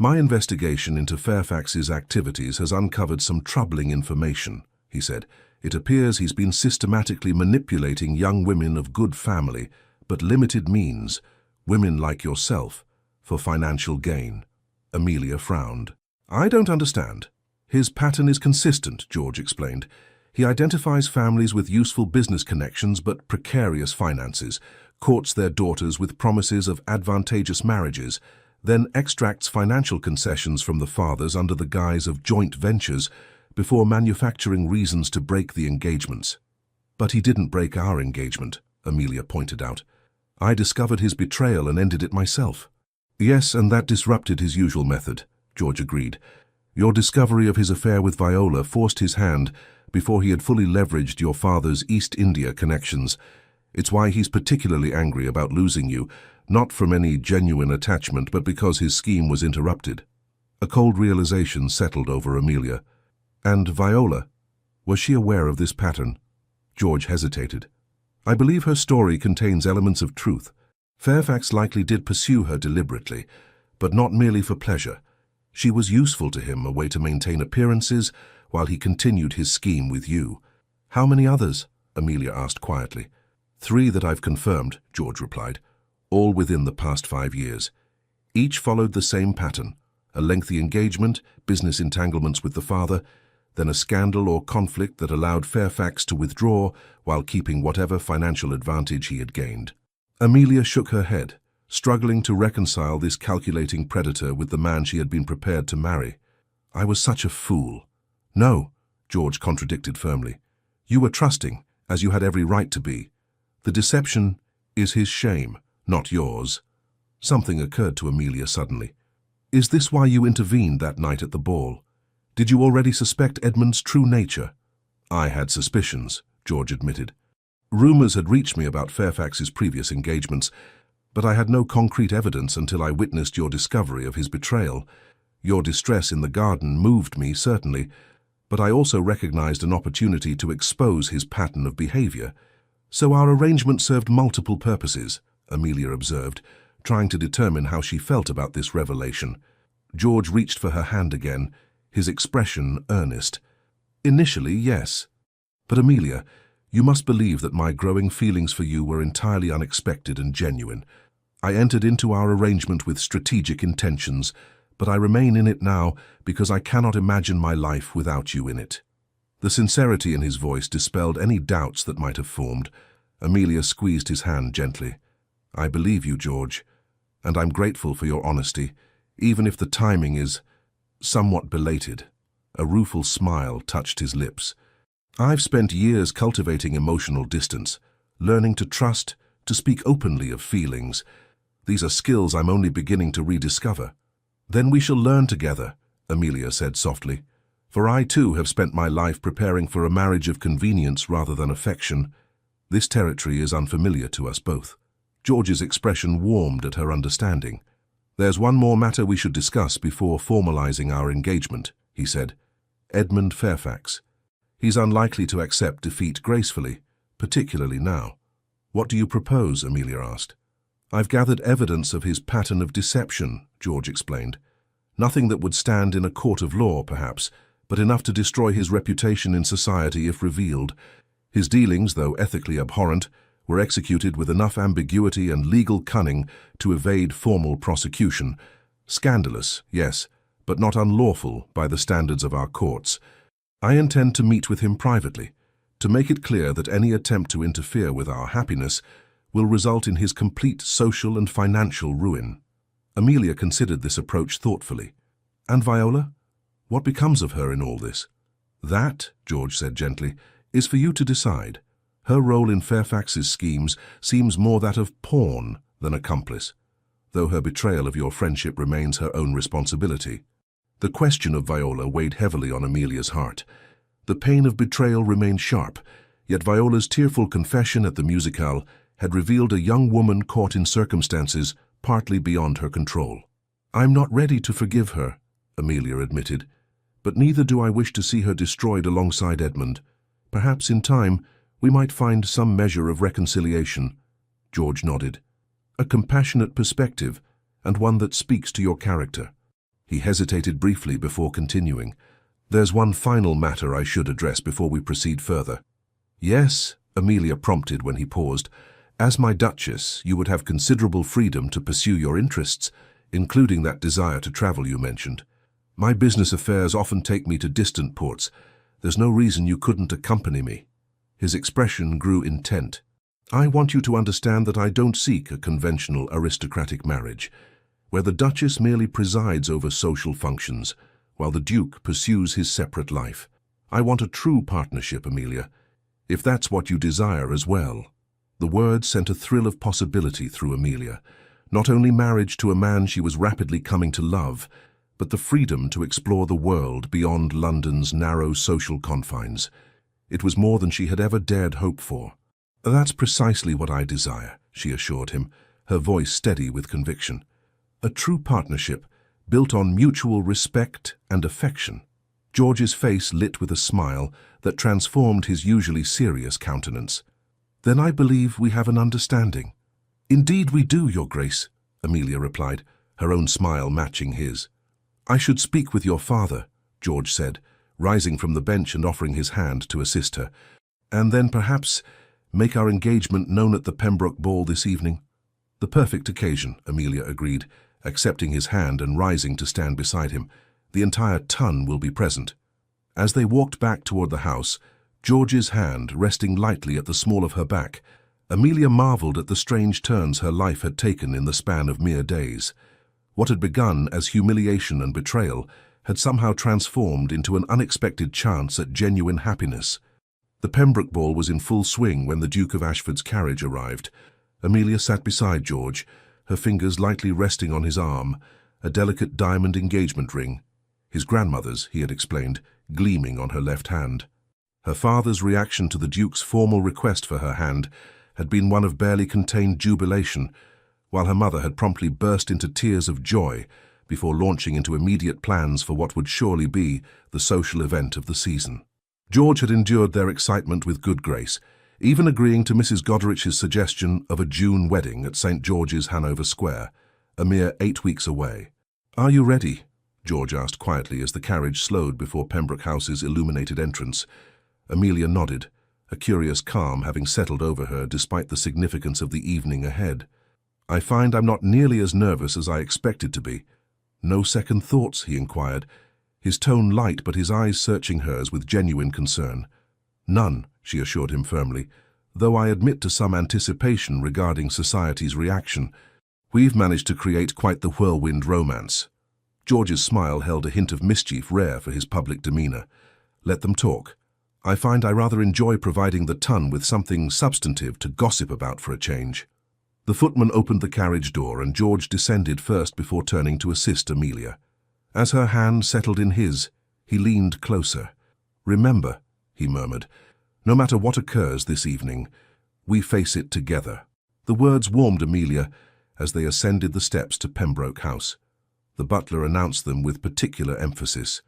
My investigation into Fairfax's activities has uncovered some troubling information, he said. It appears he's been systematically manipulating young women of good family, but limited means, women like yourself, for financial gain. Amelia frowned. I don't understand. His pattern is consistent, George explained. He identifies families with useful business connections but precarious finances, courts their daughters with promises of advantageous marriages, then extracts financial concessions from the fathers under the guise of joint ventures before manufacturing reasons to break the engagements. But he didn't break our engagement, Amelia pointed out. I discovered his betrayal and ended it myself. Yes, and that disrupted his usual method, George agreed. Your discovery of his affair with Viola forced his hand before he had fully leveraged your father's East India connections. It's why he's particularly angry about losing you, not from any genuine attachment, but because his scheme was interrupted. A cold realization settled over Amelia. And Viola, was she aware of this pattern? George hesitated. I believe her story contains elements of truth. Fairfax likely did pursue her deliberately, but not merely for pleasure. She was useful to him, a way to maintain appearances, while he continued his scheme with you. How many others? Amelia asked quietly. 3 that I've confirmed, George replied, all within the past 5 years. Each followed the same pattern, a lengthy engagement, business entanglements with the father, then a scandal or conflict that allowed Fairfax to withdraw while keeping whatever financial advantage he had gained. Amelia shook her head, struggling to reconcile this calculating predator with the man she had been prepared to marry. I was such a fool. No, George contradicted firmly. You were trusting, as you had every right to be. The deception is his shame, not yours. Something occurred to Amelia suddenly. Is this why you intervened that night at the ball? Did you already suspect Edmund's true nature? I had suspicions, George admitted. Rumors had reached me about Fairfax's previous engagements, but I had no concrete evidence until I witnessed your discovery of his betrayal. Your distress in the garden moved me, certainly, but I also recognized an opportunity to expose his pattern of behavior. So our arrangement served multiple purposes, Amelia observed, trying to determine how she felt about this revelation. George reached for her hand again, his expression earnest. Initially, yes. But Amelia, you must believe that my growing feelings for you were entirely unexpected and genuine. I entered into our arrangement with strategic intentions, but I remain in it now because I cannot imagine my life without you in it. The sincerity in his voice dispelled any doubts that might have formed. Amelia squeezed his hand gently. I believe you, George, and I'm grateful for your honesty, even if the timing is somewhat belated. A rueful smile touched his lips. I've spent years cultivating emotional distance, learning to trust, to speak openly of feelings. These are skills I'm only beginning to rediscover. Then we shall learn together, Amelia said softly. For I too have spent my life preparing for a marriage of convenience rather than affection. This territory is unfamiliar to us both. George's expression warmed at her understanding. There's one more matter we should discuss before formalizing our engagement, he said. Edmund Fairfax. He's unlikely to accept defeat gracefully, particularly now. What do you propose? Amelia asked. I've gathered evidence of his pattern of deception, George explained. Nothing that would stand in a court of law, perhaps, but enough to destroy his reputation in society if revealed. His dealings, though ethically abhorrent, were executed with enough ambiguity and legal cunning to evade formal prosecution. Scandalous, yes, but not unlawful by the standards of our courts. I intend to meet with him privately, to make it clear that any attempt to interfere with our happiness will result in his complete social and financial ruin. Amelia considered this approach thoughtfully. And Viola? What becomes of her in all this? That, George said gently, is for you to decide. Her role in Fairfax's schemes seems more that of pawn than accomplice, though her betrayal of your friendship remains her own responsibility. The question of Viola weighed heavily on Amelia's heart. The pain of betrayal remained sharp, yet Viola's tearful confession at the musicale had revealed a young woman caught in circumstances partly beyond her control. I'm not ready to forgive her, Amelia admitted, but neither do I wish to see her destroyed alongside Edmund. Perhaps in time we might find some measure of reconciliation. George nodded. A compassionate perspective, and one that speaks to your character. He hesitated briefly before continuing. "There's one final matter I should address before we proceed further." "Yes," Amelia prompted when he paused. "As my Duchess, you would have considerable freedom to pursue your interests, including that desire to travel you mentioned. My business affairs often take me to distant ports. There's no reason you couldn't accompany me." His expression grew intent. "I want you to understand that I don't seek a conventional aristocratic marriage, where the Duchess merely presides over social functions, while the Duke pursues his separate life. I want a true partnership, Amelia, if that's what you desire as well." The word sent a thrill of possibility through Amelia. Not only marriage to a man she was rapidly coming to love, but the freedom to explore the world beyond London's narrow social confines. It was more than she had ever dared hope for. "That's precisely what I desire," she assured him, her voice steady with conviction. "A true partnership, built on mutual respect and affection." George's face lit with a smile that transformed his usually serious countenance. "Then I believe we have an understanding." "Indeed we do, Your Grace," Amelia replied, her own smile matching his. "I should speak with your father," George said, rising from the bench and offering his hand to assist her. "And then perhaps make our engagement known at the Pembroke ball this evening." "The perfect occasion," Amelia agreed, accepting his hand and rising to stand beside him. "The entire ton will be present." As they walked back toward the house, George's hand resting lightly at the small of her back, Amelia marveled at the strange turns her life had taken in the span of mere days. What had begun as humiliation and betrayal had somehow transformed into an unexpected chance at genuine happiness. The Pembroke ball was in full swing when the Duke of Ashford's carriage arrived. Amelia sat beside George, her fingers lightly resting on his arm, a delicate diamond engagement ring, his grandmother's, he had explained, gleaming on her left hand. Her father's reaction to the Duke's formal request for her hand had been one of barely contained jubilation, while her mother had promptly burst into tears of joy before launching into immediate plans for what would surely be the social event of the season. George had endured their excitement with good grace, even agreeing to Mrs. Goderic's suggestion of a June wedding at St. George's, Hanover Square, a mere 8 weeks away. "Are you ready?" George asked quietly as the carriage slowed before Pembroke House's illuminated entrance. Amelia nodded, a curious calm having settled over her despite the significance of the evening ahead. "I find I'm not nearly as nervous as I expected to be." "No second thoughts?" he inquired, his tone light but his eyes searching hers with genuine concern. "None," she assured him firmly, "though I admit to some anticipation regarding society's reaction. We've managed to create quite the whirlwind romance." George's smile held a hint of mischief rare for his public demeanor. "Let them talk. I find I rather enjoy providing the ton with something substantive to gossip about for a change." The footman opened the carriage door and George descended first before turning to assist Amelia. As her hand settled in his, he leaned closer. "Remember," he murmured, "no matter what occurs this evening, we face it together." The words warmed Amelia as they ascended the steps to Pembroke House. The butler announced them with particular emphasis.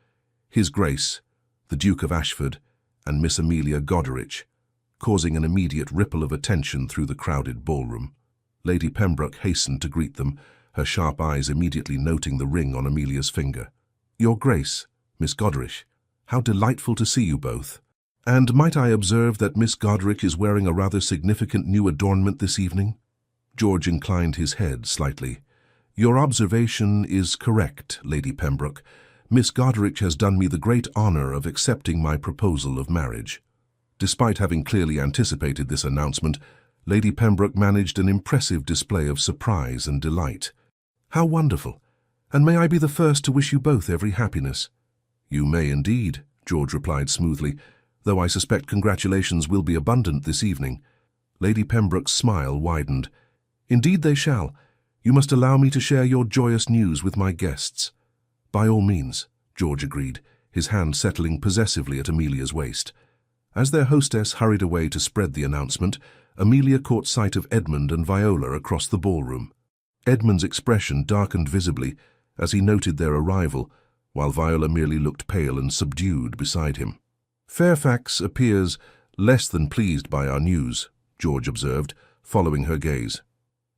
His Grace, the Duke of Ashford, and Miss Amelia Goderic, causing an immediate ripple of attention through the crowded ballroom. Lady Pembroke hastened to greet them, her sharp eyes immediately noting the ring on Amelia's finger. "Your Grace, Miss Goderic, how delightful to see you both. And might I observe that Miss Goderic is wearing a rather significant new adornment this evening?" George inclined his head slightly. "Your observation is correct, Lady Pembroke. Miss Goderic has done me the great honor of accepting my proposal of marriage." Despite having clearly anticipated this announcement, Lady Pembroke managed an impressive display of surprise and delight. "How wonderful! And may I be the first to wish you both every happiness?" "You may indeed," George replied smoothly, "though I suspect congratulations will be abundant this evening." Lady Pembroke's smile widened. "Indeed they shall. You must allow me to share your joyous news with my guests." "By all means," George agreed, his hand settling possessively at Amelia's waist. As their hostess hurried away to spread the announcement, Amelia caught sight of Edmund and Viola across the ballroom. Edmund's expression darkened visibly as he noted their arrival, while Viola merely looked pale and subdued beside him. "Fairfax appears less than pleased by our news," George observed, following her gaze.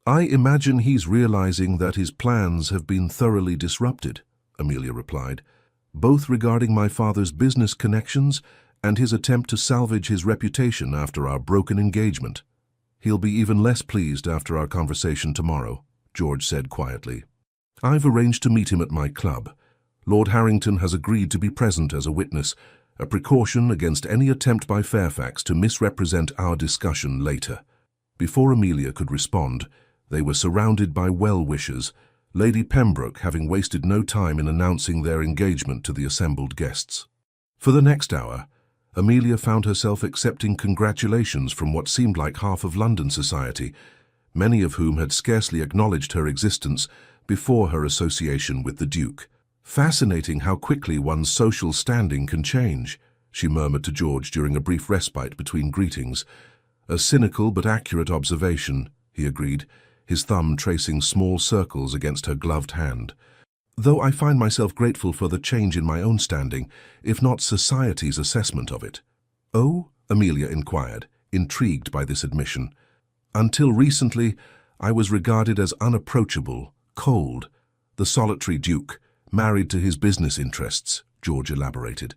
"I imagine he's realizing that his plans have been thoroughly disrupted," Amelia replied, "both regarding my father's business connections and his attempt to salvage his reputation after our broken engagement." "He'll be even less pleased after our conversation tomorrow," George said quietly. "I've arranged to meet him at my club. Lord Harrington has agreed to be present as a witness, a precaution against any attempt by Fairfax to misrepresent our discussion later." Before Amelia could respond, they were surrounded by well-wishers, Lady Pembroke having wasted no time in announcing their engagement to the assembled guests. For the next hour, Amelia found herself accepting congratulations from what seemed like half of London society, many of whom had scarcely acknowledged her existence before her association with the Duke. "Fascinating how quickly one's social standing can change," she murmured to George during a brief respite between greetings. "A cynical but accurate observation," he agreed, his thumb tracing small circles against her gloved hand. "Though I find myself grateful for the change in my own standing, if not society's assessment of it." "Oh?" Amelia inquired, intrigued by this admission. "Until recently, I was regarded as unapproachable, cold. The solitary Duke, married to his business interests," George elaborated.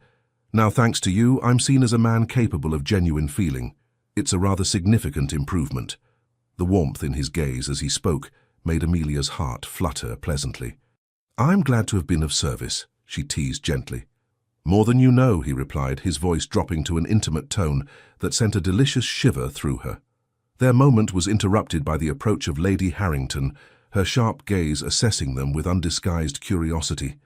"Now, thanks to you, I'm seen as a man capable of genuine feeling. It's a rather significant improvement." The warmth in his gaze as he spoke made Amelia's heart flutter pleasantly. "I'm glad to have been of service," she teased gently. "More than you know," he replied, his voice dropping to an intimate tone that sent a delicious shiver through her. Their moment was interrupted by the approach of Lady Harrington, her sharp gaze assessing them with undisguised curiosity.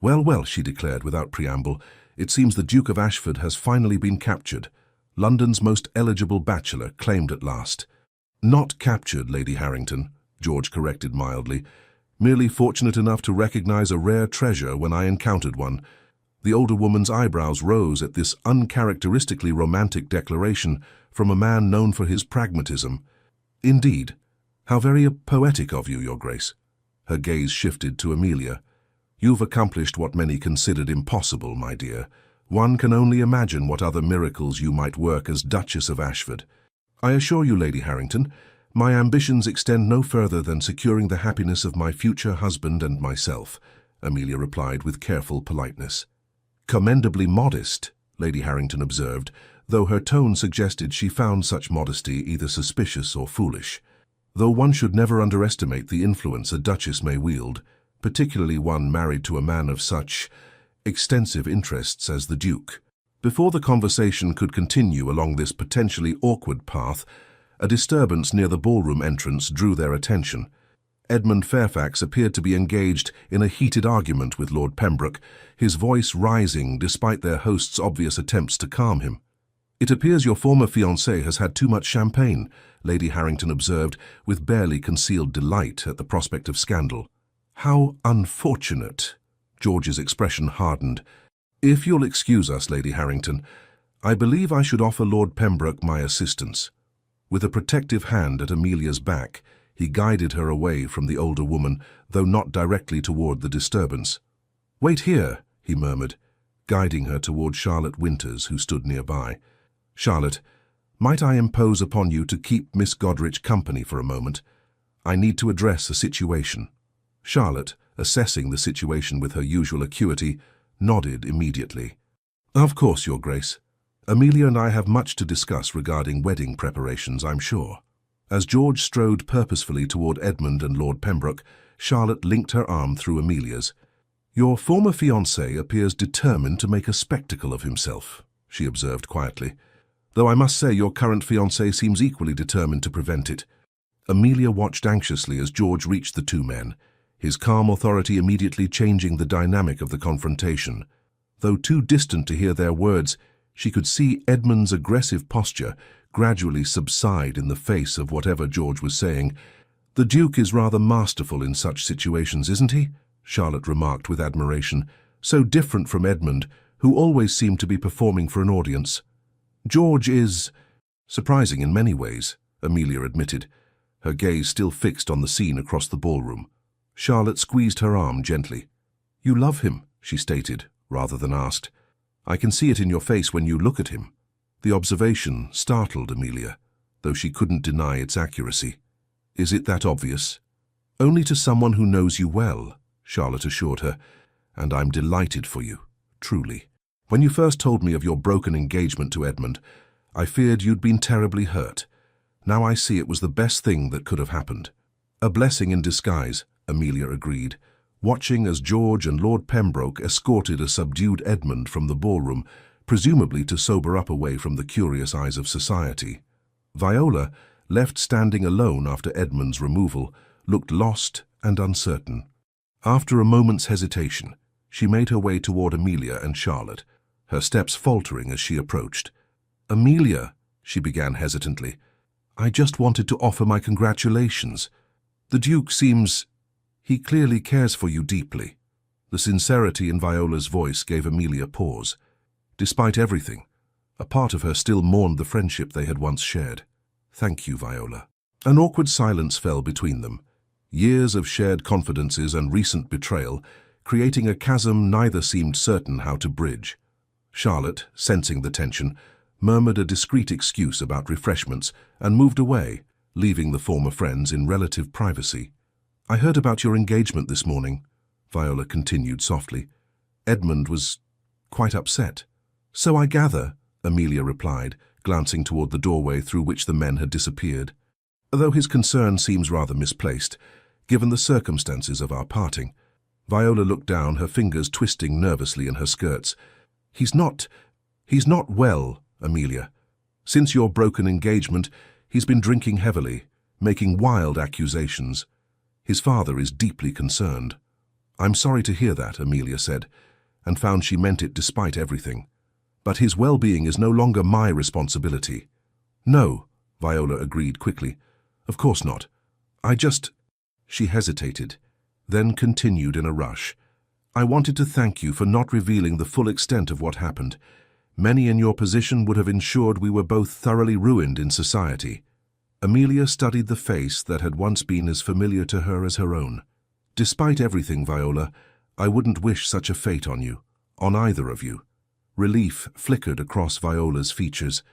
"Well, well," she declared without preamble, "it seems the Duke of Ashford has finally been captured. London's most eligible bachelor, claimed at last." "Not captured, Lady Harrington," George corrected mildly. "Merely fortunate enough to recognize a rare treasure when I encountered one." The older woman's eyebrows rose at this uncharacteristically romantic declaration from a man known for his pragmatism. "Indeed. How very poetic of you, Your Grace." Her gaze shifted to Amelia. "You've accomplished what many considered impossible, my dear. One can only imagine what other miracles you might work as Duchess of Ashford." "I assure you, Lady Harrington, my ambitions extend no further than securing the happiness of my future husband and myself," Amelia replied with careful politeness. "Commendably modest," Lady Harrington observed, though her tone suggested she found such modesty either suspicious or foolish. "Though one should never underestimate the influence a duchess may wield, particularly one married to a man of such extensive interests as the Duke." Before the conversation could continue along this potentially awkward path, a disturbance near the ballroom entrance drew their attention. Edmund Fairfax appeared to be engaged in a heated argument with Lord Pembroke, his voice rising despite their host's obvious attempts to calm him. "It appears your former fiancé has had too much champagne," Lady Harrington observed with barely concealed delight at the prospect of scandal. "How unfortunate!" George's expression hardened. "If you'll excuse us, Lady Harrington, I believe I should offer Lord Pembroke my assistance." With a protective hand at Amelia's back, he guided her away from the older woman, though not directly toward the disturbance. "Wait here," he murmured, guiding her toward Charlotte Winters, who stood nearby. "Charlotte, might I impose upon you to keep Miss Godrich company for a moment? I need to address a situation." Charlotte, assessing the situation with her usual acuity, nodded immediately. "Of course, Your Grace. Amelia and I have much to discuss regarding wedding preparations, I'm sure." As George strode purposefully toward Edmund and Lord Pembroke, Charlotte linked her arm through Amelia's. "Your former fiancé appears determined to make a spectacle of himself," she observed quietly. "Though I must say your current fiancé seems equally determined to prevent it." Amelia watched anxiously as George reached the two men, his calm authority immediately changing the dynamic of the confrontation. Though too distant to hear their words, she could see Edmund's aggressive posture gradually subside in the face of whatever George was saying. "The Duke is rather masterful in such situations, isn't he?" Charlotte remarked with admiration. "So different from Edmund, who always seemed to be performing for an audience." "George is surprising in many ways," Amelia admitted, her gaze still fixed on the scene across the ballroom. Charlotte squeezed her arm gently. "You love him," she stated, rather than asked. "I can see it in your face when you look at him." The observation startled Amelia, though she couldn't deny its accuracy. "Is it that obvious?" "Only to someone who knows you well," Charlotte assured her. and I'm delighted for you, truly. When you first told me of your broken engagement to Edmund, I feared you'd been terribly hurt. Now I see it was the best thing that could have happened." "A blessing in disguise," Amelia agreed, watching as George and Lord Pembroke escorted a subdued Edmund from the ballroom, presumably to sober up away from the curious eyes of society. Viola, left standing alone after Edmund's removal, looked lost and uncertain. After a moment's hesitation, she made her way toward Amelia and Charlotte, her steps faltering as she approached. "Amelia," she began hesitantly, "I just wanted to offer my congratulations. The Duke seems... he clearly cares for you deeply." The sincerity in Viola's voice gave Amelia pause. Despite everything, a part of her still mourned the friendship they had once shared. "Thank you, Viola." An awkward silence fell between them, years of shared confidences and recent betrayal, creating a chasm neither seemed certain how to bridge. Charlotte, sensing the tension, murmured a discreet excuse about refreshments and moved away, leaving the former friends in relative privacy. "I heard about your engagement this morning," Viola continued softly. "Edmund was quite upset." "So I gather," Amelia replied, glancing toward the doorway through which the men had disappeared. "Though his concern seems rather misplaced, given the circumstances of our parting." Viola looked down, her fingers twisting nervously in her skirts. He's not well, Amelia. Since your broken engagement, he's been drinking heavily, making wild accusations. His father is deeply concerned." "I'm sorry to hear that," Amelia said, and found she meant it despite everything. "But his well-being is no longer my responsibility." "No," Viola agreed quickly. "Of course not. I just—" She hesitated, then continued in a rush. "I wanted to thank you for not revealing the full extent of what happened. Many in your position would have ensured we were both thoroughly ruined in society." Amelia studied the face that had once been as familiar to her as her own. "Despite everything, Viola, I wouldn't wish such a fate on you, on either of you." Relief flickered across Viola's features.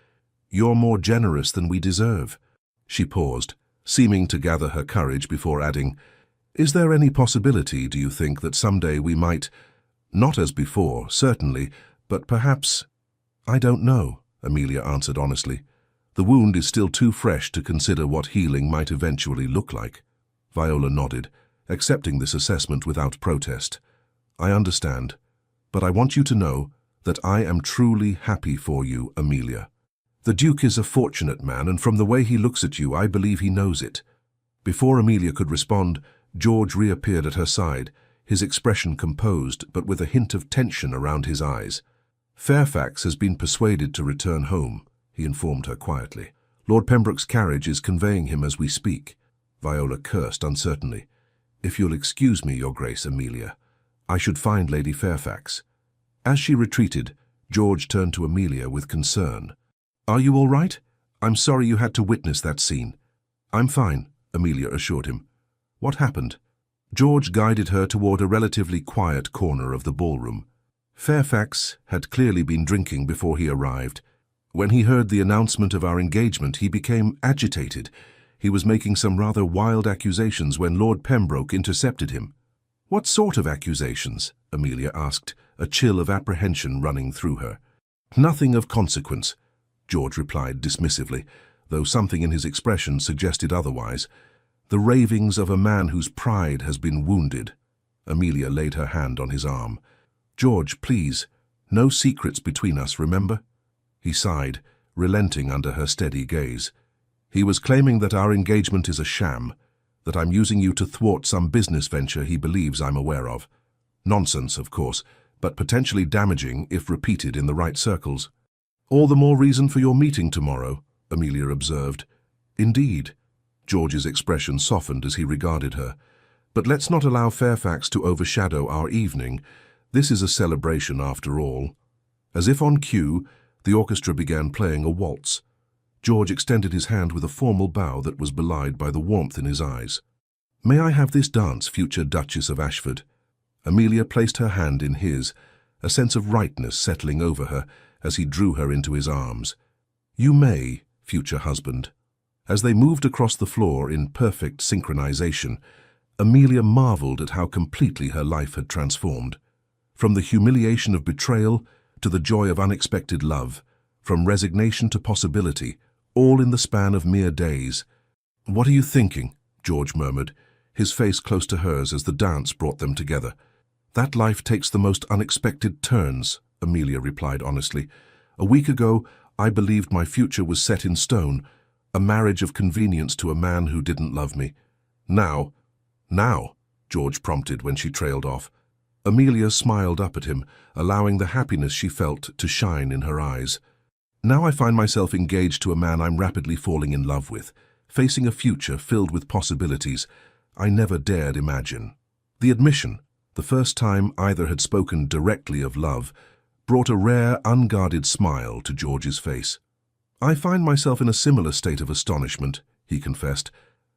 "You're more generous than we deserve." She paused, seeming to gather her courage before adding, "Is there any possibility, do you think, that someday we might, not as before, certainly, but perhaps—" "I don't know," Amelia answered honestly. "The wound is still too fresh to consider what healing might eventually look like." Viola nodded, accepting this assessment without protest. "I understand, but I want you to know that I am truly happy for you, Amelia. The Duke is a fortunate man, and from the way he looks at you, I believe he knows it." Before Amelia could respond, George reappeared at her side, his expression composed, but with a hint of tension around his eyes. "Fairfax has been persuaded to return home," he informed her quietly. "Lord Pembroke's carriage is conveying him as we speak." Viola cursed uncertainly. "If you'll excuse me, Your Grace, Amelia, I should find Lady Fairfax." As she retreated, George turned to Amelia with concern. "Are you all right? I'm sorry you had to witness that scene." "I'm fine," Amelia assured him. "What happened?" George guided her toward a relatively quiet corner of the ballroom. "Fairfax had clearly been drinking before he arrived. When he heard the announcement of our engagement, he became agitated. He was making some rather wild accusations when Lord Pembroke intercepted him." "What sort of accusations?" Amelia asked, a chill of apprehension running through her. "Nothing of consequence," George replied dismissively, though something in his expression suggested otherwise. "The ravings of a man whose pride has been wounded." Amelia laid her hand on his arm. "George, please, no secrets between us, remember?" He sighed, relenting under her steady gaze. "He was claiming that our engagement is a sham, that I'm using you to thwart some business venture he believes I'm aware of. Nonsense, of course, but potentially damaging if repeated in the right circles." "All the more reason for your meeting tomorrow," Amelia observed. "Indeed." George's expression softened as he regarded her. "But let's not allow Fairfax to overshadow our evening. This is a celebration after all." As if on cue, the orchestra began playing a waltz. George extended his hand with a formal bow that was belied by the warmth in his eyes. "May I have this dance, future Duchess of Ashford?" Amelia placed her hand in his, a sense of rightness settling over her as he drew her into his arms. "You may, future husband." As they moved across the floor in perfect synchronization, Amelia marveled at how completely her life had transformed. From the humiliation of betrayal to the joy of unexpected love, from resignation to possibility, all in the span of mere days. "What are you thinking?" George murmured, his face close to hers as the dance brought them together. "That life takes the most unexpected turns," Amelia replied honestly. "A week ago, I believed my future was set in stone, a marriage of convenience to a man who didn't love me. Now, George prompted when she trailed off. Amelia smiled up at him, allowing the happiness she felt to shine in her eyes. "Now I find myself engaged to a man I'm rapidly falling in love with, facing a future filled with possibilities I never dared imagine." The admission, the first time either had spoken directly of love, brought a rare, unguarded smile to George's face. "I find myself in a similar state of astonishment," he confessed.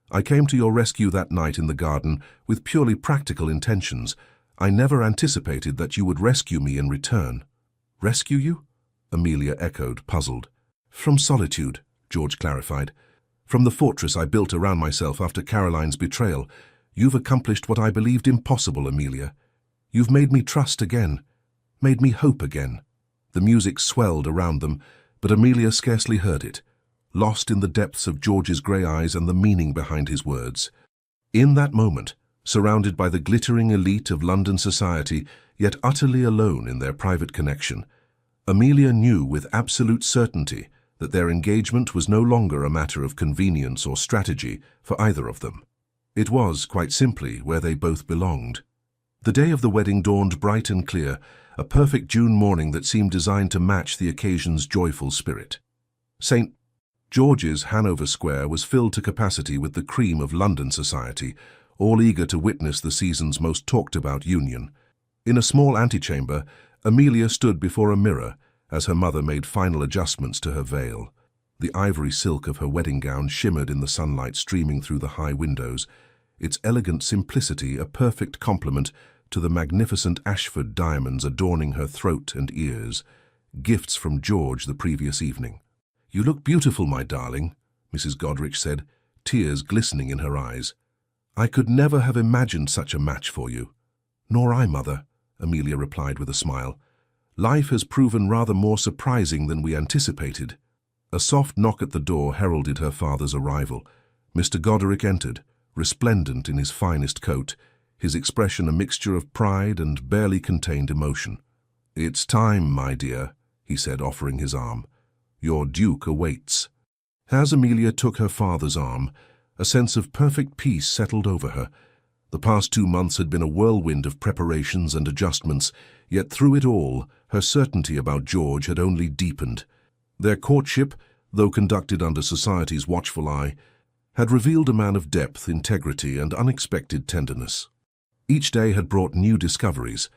"I came to your rescue that night in the garden with purely practical intentions. I never anticipated that you would rescue me in return." "Rescue you?" Amelia echoed, puzzled. "From solitude," George clarified. "From the fortress I built around myself after Caroline's betrayal. You've accomplished what I believed impossible, Amelia. You've made me trust again, made me hope again." The music swelled around them, but Amelia scarcely heard it, lost in the depths of George's grey eyes and the meaning behind his words. In that moment, surrounded by the glittering elite of London society, yet utterly alone in their private connection, Amelia knew with absolute certainty that their engagement was no longer a matter of convenience or strategy for either of them. It was, quite simply, where they both belonged. The day of the wedding dawned bright and clear, a perfect June morning that seemed designed to match the occasion's joyful spirit. St. George's, Hanover Square, was filled to capacity with the cream of London society, all eager to witness the season's most talked-about union. In a small antechamber, Amelia stood before a mirror as her mother made final adjustments to her veil. The ivory silk of her wedding gown shimmered in the sunlight streaming through the high windows, its elegant simplicity a perfect complement to the magnificent Ashford diamonds adorning her throat and ears, gifts from George the previous evening. "You look beautiful, my darling," Mrs. Goderich said, tears glistening in her eyes. "I could never have imagined such a match for you." "Nor I, Mother," Amelia replied with a smile. "Life has proven rather more surprising than we anticipated." A soft knock at the door heralded her father's arrival. Mr. Goderich entered, resplendent in his finest coat, his expression a mixture of pride and barely contained emotion. "It's time, my dear," he said, offering his arm. "Your duke awaits." As Amelia took her father's arm, a sense of perfect peace settled over her. The past 2 months had been a whirlwind of preparations and adjustments, yet through it all, her certainty about George had only deepened. Their courtship, though conducted under society's watchful eye, had revealed a man of depth, integrity, and unexpected tenderness. Each day had brought new discoveries.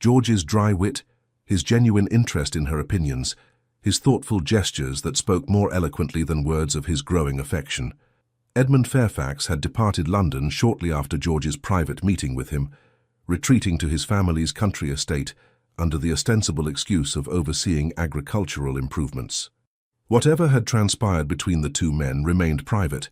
George's dry wit, his genuine interest in her opinions, his thoughtful gestures that spoke more eloquently than words of his growing affection. Edmund Fairfax had departed London shortly after George's private meeting with him, retreating to his family's country estate under the ostensible excuse of overseeing agricultural improvements. Whatever had transpired between the two men remained private,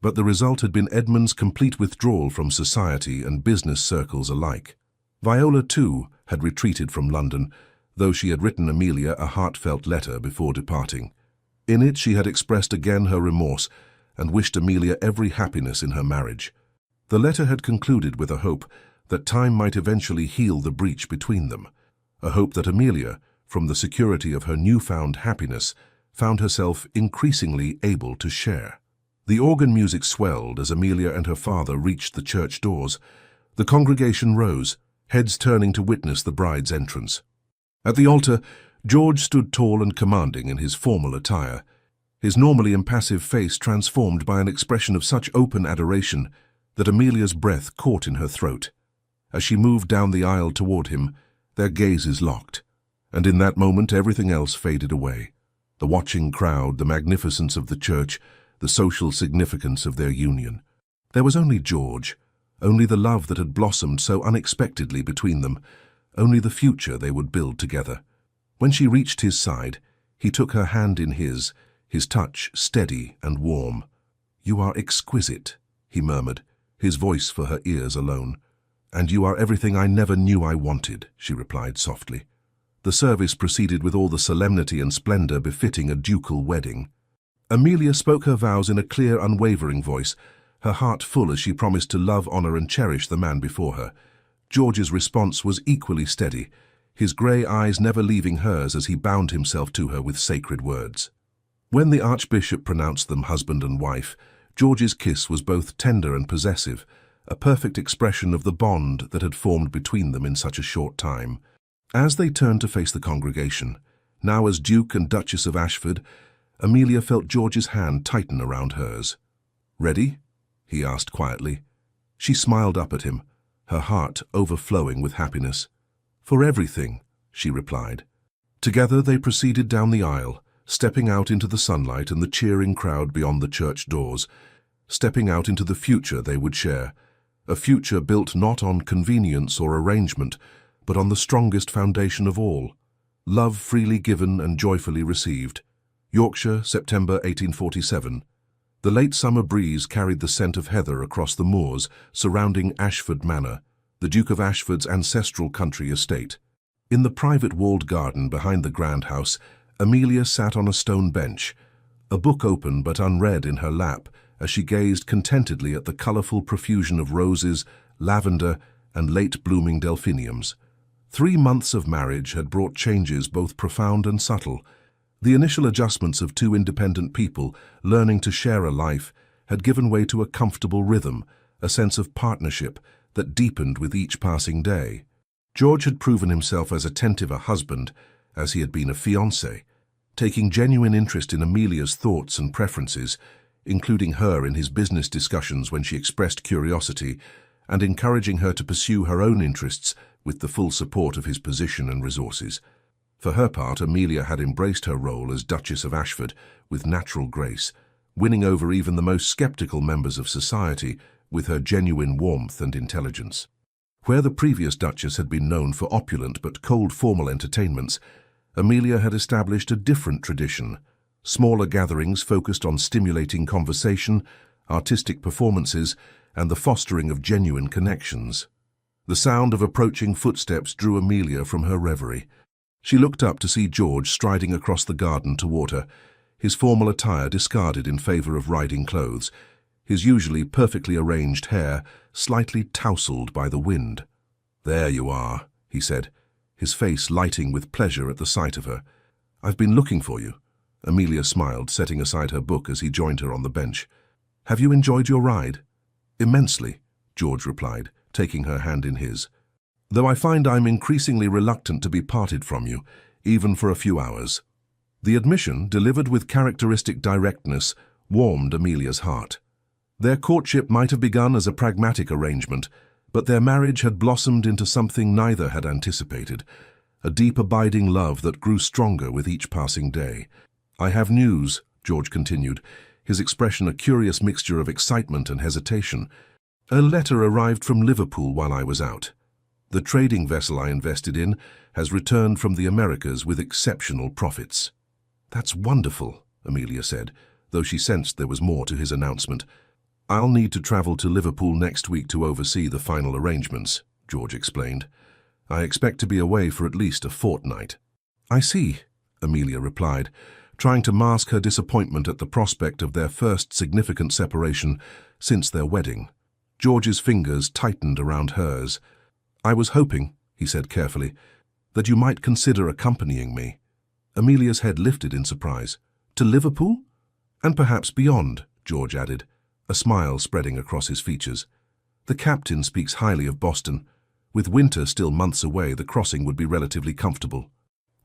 but the result had been Edmund's complete withdrawal from society and business circles alike. Viola, too, had retreated from London, though she had written Amelia a heartfelt letter before departing. In it she had expressed again her remorse and wished Amelia every happiness in her marriage. The letter had concluded with a hope that time might eventually heal the breach between them, a hope that Amelia, from the security of her newfound happiness, found herself increasingly able to share. The organ music swelled as Amelia and her father reached the church doors. The congregation rose, heads turning to witness the bride's entrance. At the altar, George stood tall and commanding in his formal attire, his normally impassive face transformed by an expression of such open adoration that Amelia's breath caught in her throat. As she moved down the aisle toward him, their gazes locked, and in that moment everything else faded away. The watching crowd, the magnificence of the church, the social significance of their union. There was only George, only the love that had blossomed so unexpectedly between them, only the future they would build together. When she reached his side, he took her hand in his touch steady and warm. "You are exquisite," he murmured, his voice for her ears alone. "And you are everything I never knew I wanted," she replied softly. The service proceeded with all the solemnity and splendor befitting a ducal wedding. Amelia spoke her vows in a clear, unwavering voice, her heart full as she promised to love, honor, and cherish the man before her. George's response was equally steady, his grey eyes never leaving hers as he bound himself to her with sacred words. When the Archbishop pronounced them husband and wife, George's kiss was both tender and possessive, a perfect expression of the bond that had formed between them in such a short time. As they turned to face the congregation, now as Duke and Duchess of Ashford, Amelia felt George's hand tighten around hers. "Ready?" he asked quietly. She smiled up at him, her heart overflowing with happiness. "For everything," she replied. Together they proceeded down the aisle, stepping out into the sunlight and the cheering crowd beyond the church doors, stepping out into the future they would share, a future built not on convenience or arrangement, but on the strongest foundation of all, love freely given and joyfully received. Yorkshire, September 1847. The late summer breeze carried the scent of heather across the moors surrounding Ashford Manor, the Duke of Ashford's ancestral country estate. In the private walled garden behind the grand house, Amelia sat on a stone bench, a book open but unread in her lap, as she gazed contentedly at the colourful profusion of roses, lavender, and late-blooming delphiniums. 3 months of marriage had brought changes both profound and subtle. The initial adjustments of two independent people learning to share a life had given way to a comfortable rhythm, a sense of partnership that deepened with each passing day. George had proven himself as attentive a husband as he had been a fiancé, taking genuine interest in Amelia's thoughts and preferences, including her in his business discussions when she expressed curiosity, and encouraging her to pursue her own interests with the full support of his position and resources. For her part, Amelia had embraced her role as Duchess of Ashford with natural grace, winning over even the most sceptical members of society with her genuine warmth and intelligence. Where the previous Duchess had been known for opulent but cold formal entertainments, Amelia had established a different tradition, smaller gatherings focused on stimulating conversation, artistic performances, and the fostering of genuine connections. The sound of approaching footsteps drew Amelia from her reverie. She looked up to see George striding across the garden toward her, his formal attire discarded in favor of riding clothes, his usually perfectly arranged hair slightly tousled by the wind. "There you are," he said, his face lighting with pleasure at the sight of her. "I've been looking for you." Amelia smiled, setting aside her book as he joined her on the bench. "Have you enjoyed your ride?" "Immensely," George replied, taking her hand in his. "Though I find I'm increasingly reluctant to be parted from you, even for a few hours." The admission, delivered with characteristic directness, warmed Amelia's heart. Their courtship might have begun as a pragmatic arrangement, but their marriage had blossomed into something neither had anticipated, a deep abiding love that grew stronger with each passing day. "I have news," George continued, his expression a curious mixture of excitement and hesitation. "A letter arrived from Liverpool while I was out. The trading vessel I invested in has returned from the Americas with exceptional profits." "That's wonderful," Amelia said, though she sensed there was more to his announcement. "I'll need to travel to Liverpool next week to oversee the final arrangements," George explained. "I expect to be away for at least a fortnight." "I see," Amelia replied, trying to mask her disappointment at the prospect of their first significant separation since their wedding. George's fingers tightened around hers. "I was hoping," he said carefully, "that you might consider accompanying me." Amelia's head lifted in surprise. "To Liverpool?" "And perhaps beyond," George added, a smile spreading across his features. "The captain speaks highly of Boston. With winter still months away, the crossing would be relatively comfortable.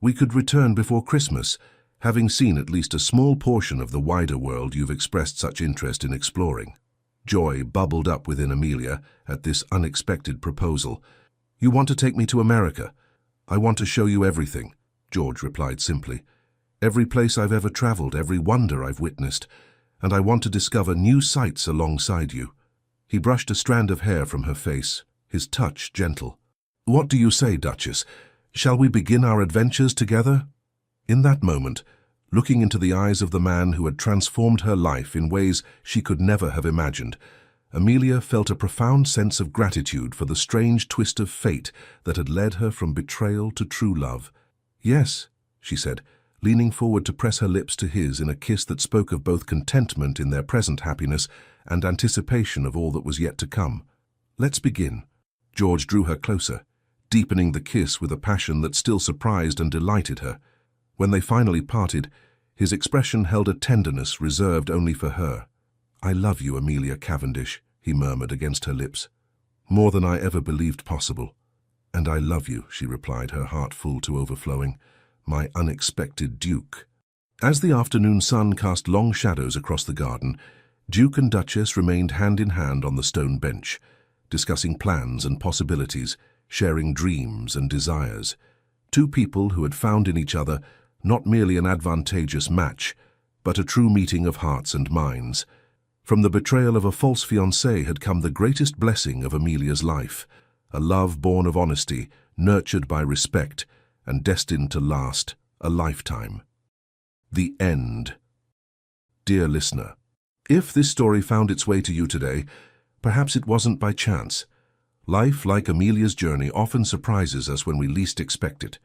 We could return before Christmas, having seen at least a small portion of the wider world you've expressed such interest in exploring." Joy bubbled up within Amelia at this unexpected proposal. "You want to take me to America? I want to show you everything," George replied simply. "Every place I've ever traveled, every wonder I've witnessed, and I want to discover new sights alongside you." He brushed a strand of hair from her face, his touch gentle. "What do you say, Duchess? Shall we begin our adventures together?" In that moment, looking into the eyes of the man who had transformed her life in ways she could never have imagined, Amelia felt a profound sense of gratitude for the strange twist of fate that had led her from betrayal to true love. "Yes," she said, leaning forward to press her lips to his in a kiss that spoke of both contentment in their present happiness and anticipation of all that was yet to come. "Let's begin." George drew her closer, deepening the kiss with a passion that still surprised and delighted her. When they finally parted, his expression held a tenderness reserved only for her. "I love you, Amelia Cavendish," he murmured against her lips. "More than I ever believed possible." "And I love you," she replied, her heart full to overflowing. "My unexpected Duke." As the afternoon sun cast long shadows across the garden, Duke and Duchess remained hand in hand on the stone bench, discussing plans and possibilities, sharing dreams and desires. Two people who had found in each other not merely an advantageous match, but a true meeting of hearts and minds. From the betrayal of a false fiancé had come the greatest blessing of Amelia's life, a love born of honesty, nurtured by respect, and destined to last a lifetime. The end. Dear listener, if this story found its way to you today, perhaps it wasn't by chance. Life, like Amelia's journey, often surprises us when we least expect it.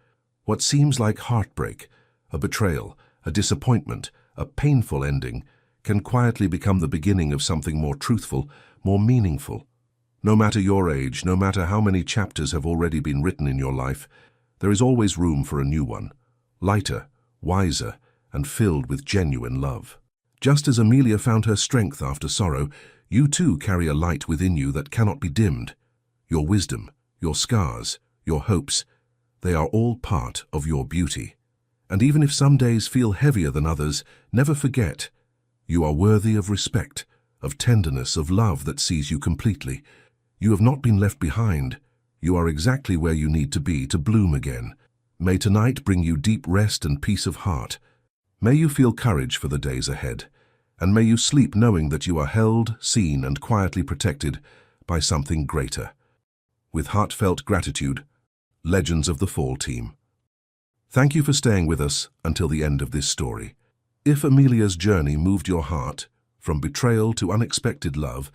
What seems like heartbreak, a betrayal, a disappointment, a painful ending, can quietly become the beginning of something more truthful, more meaningful. No matter your age, no matter how many chapters have already been written in your life, there is always room for a new one, lighter, wiser, and filled with genuine love. Just as Amelia found her strength after sorrow, you too carry a light within you that cannot be dimmed. Your wisdom, your scars, your hopes, they are all part of your beauty. And even if some days feel heavier than others, never forget, you are worthy of respect, of tenderness, of love that sees you completely. You have not been left behind. You are exactly where you need to be to bloom again. May tonight bring you deep rest and peace of heart. May you feel courage for the days ahead. And may you sleep knowing that you are held, seen, and quietly protected by something greater. With heartfelt gratitude, Legends of the Fall Team. Thank you for staying with us until the end of this story. If Amelia's journey moved your heart, from betrayal to unexpected love,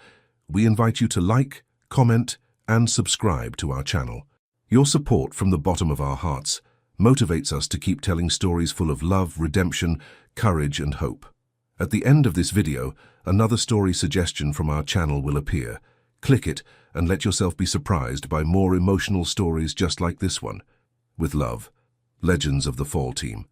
we invite you to like, comment, and subscribe to our channel. Your support from the bottom of our hearts motivates us to keep telling stories full of love, redemption, courage, and hope. At the end of this video, another story suggestion from our channel will appear. Click it and let yourself be surprised by more emotional stories just like this one. With love, Legends of the Fall Team.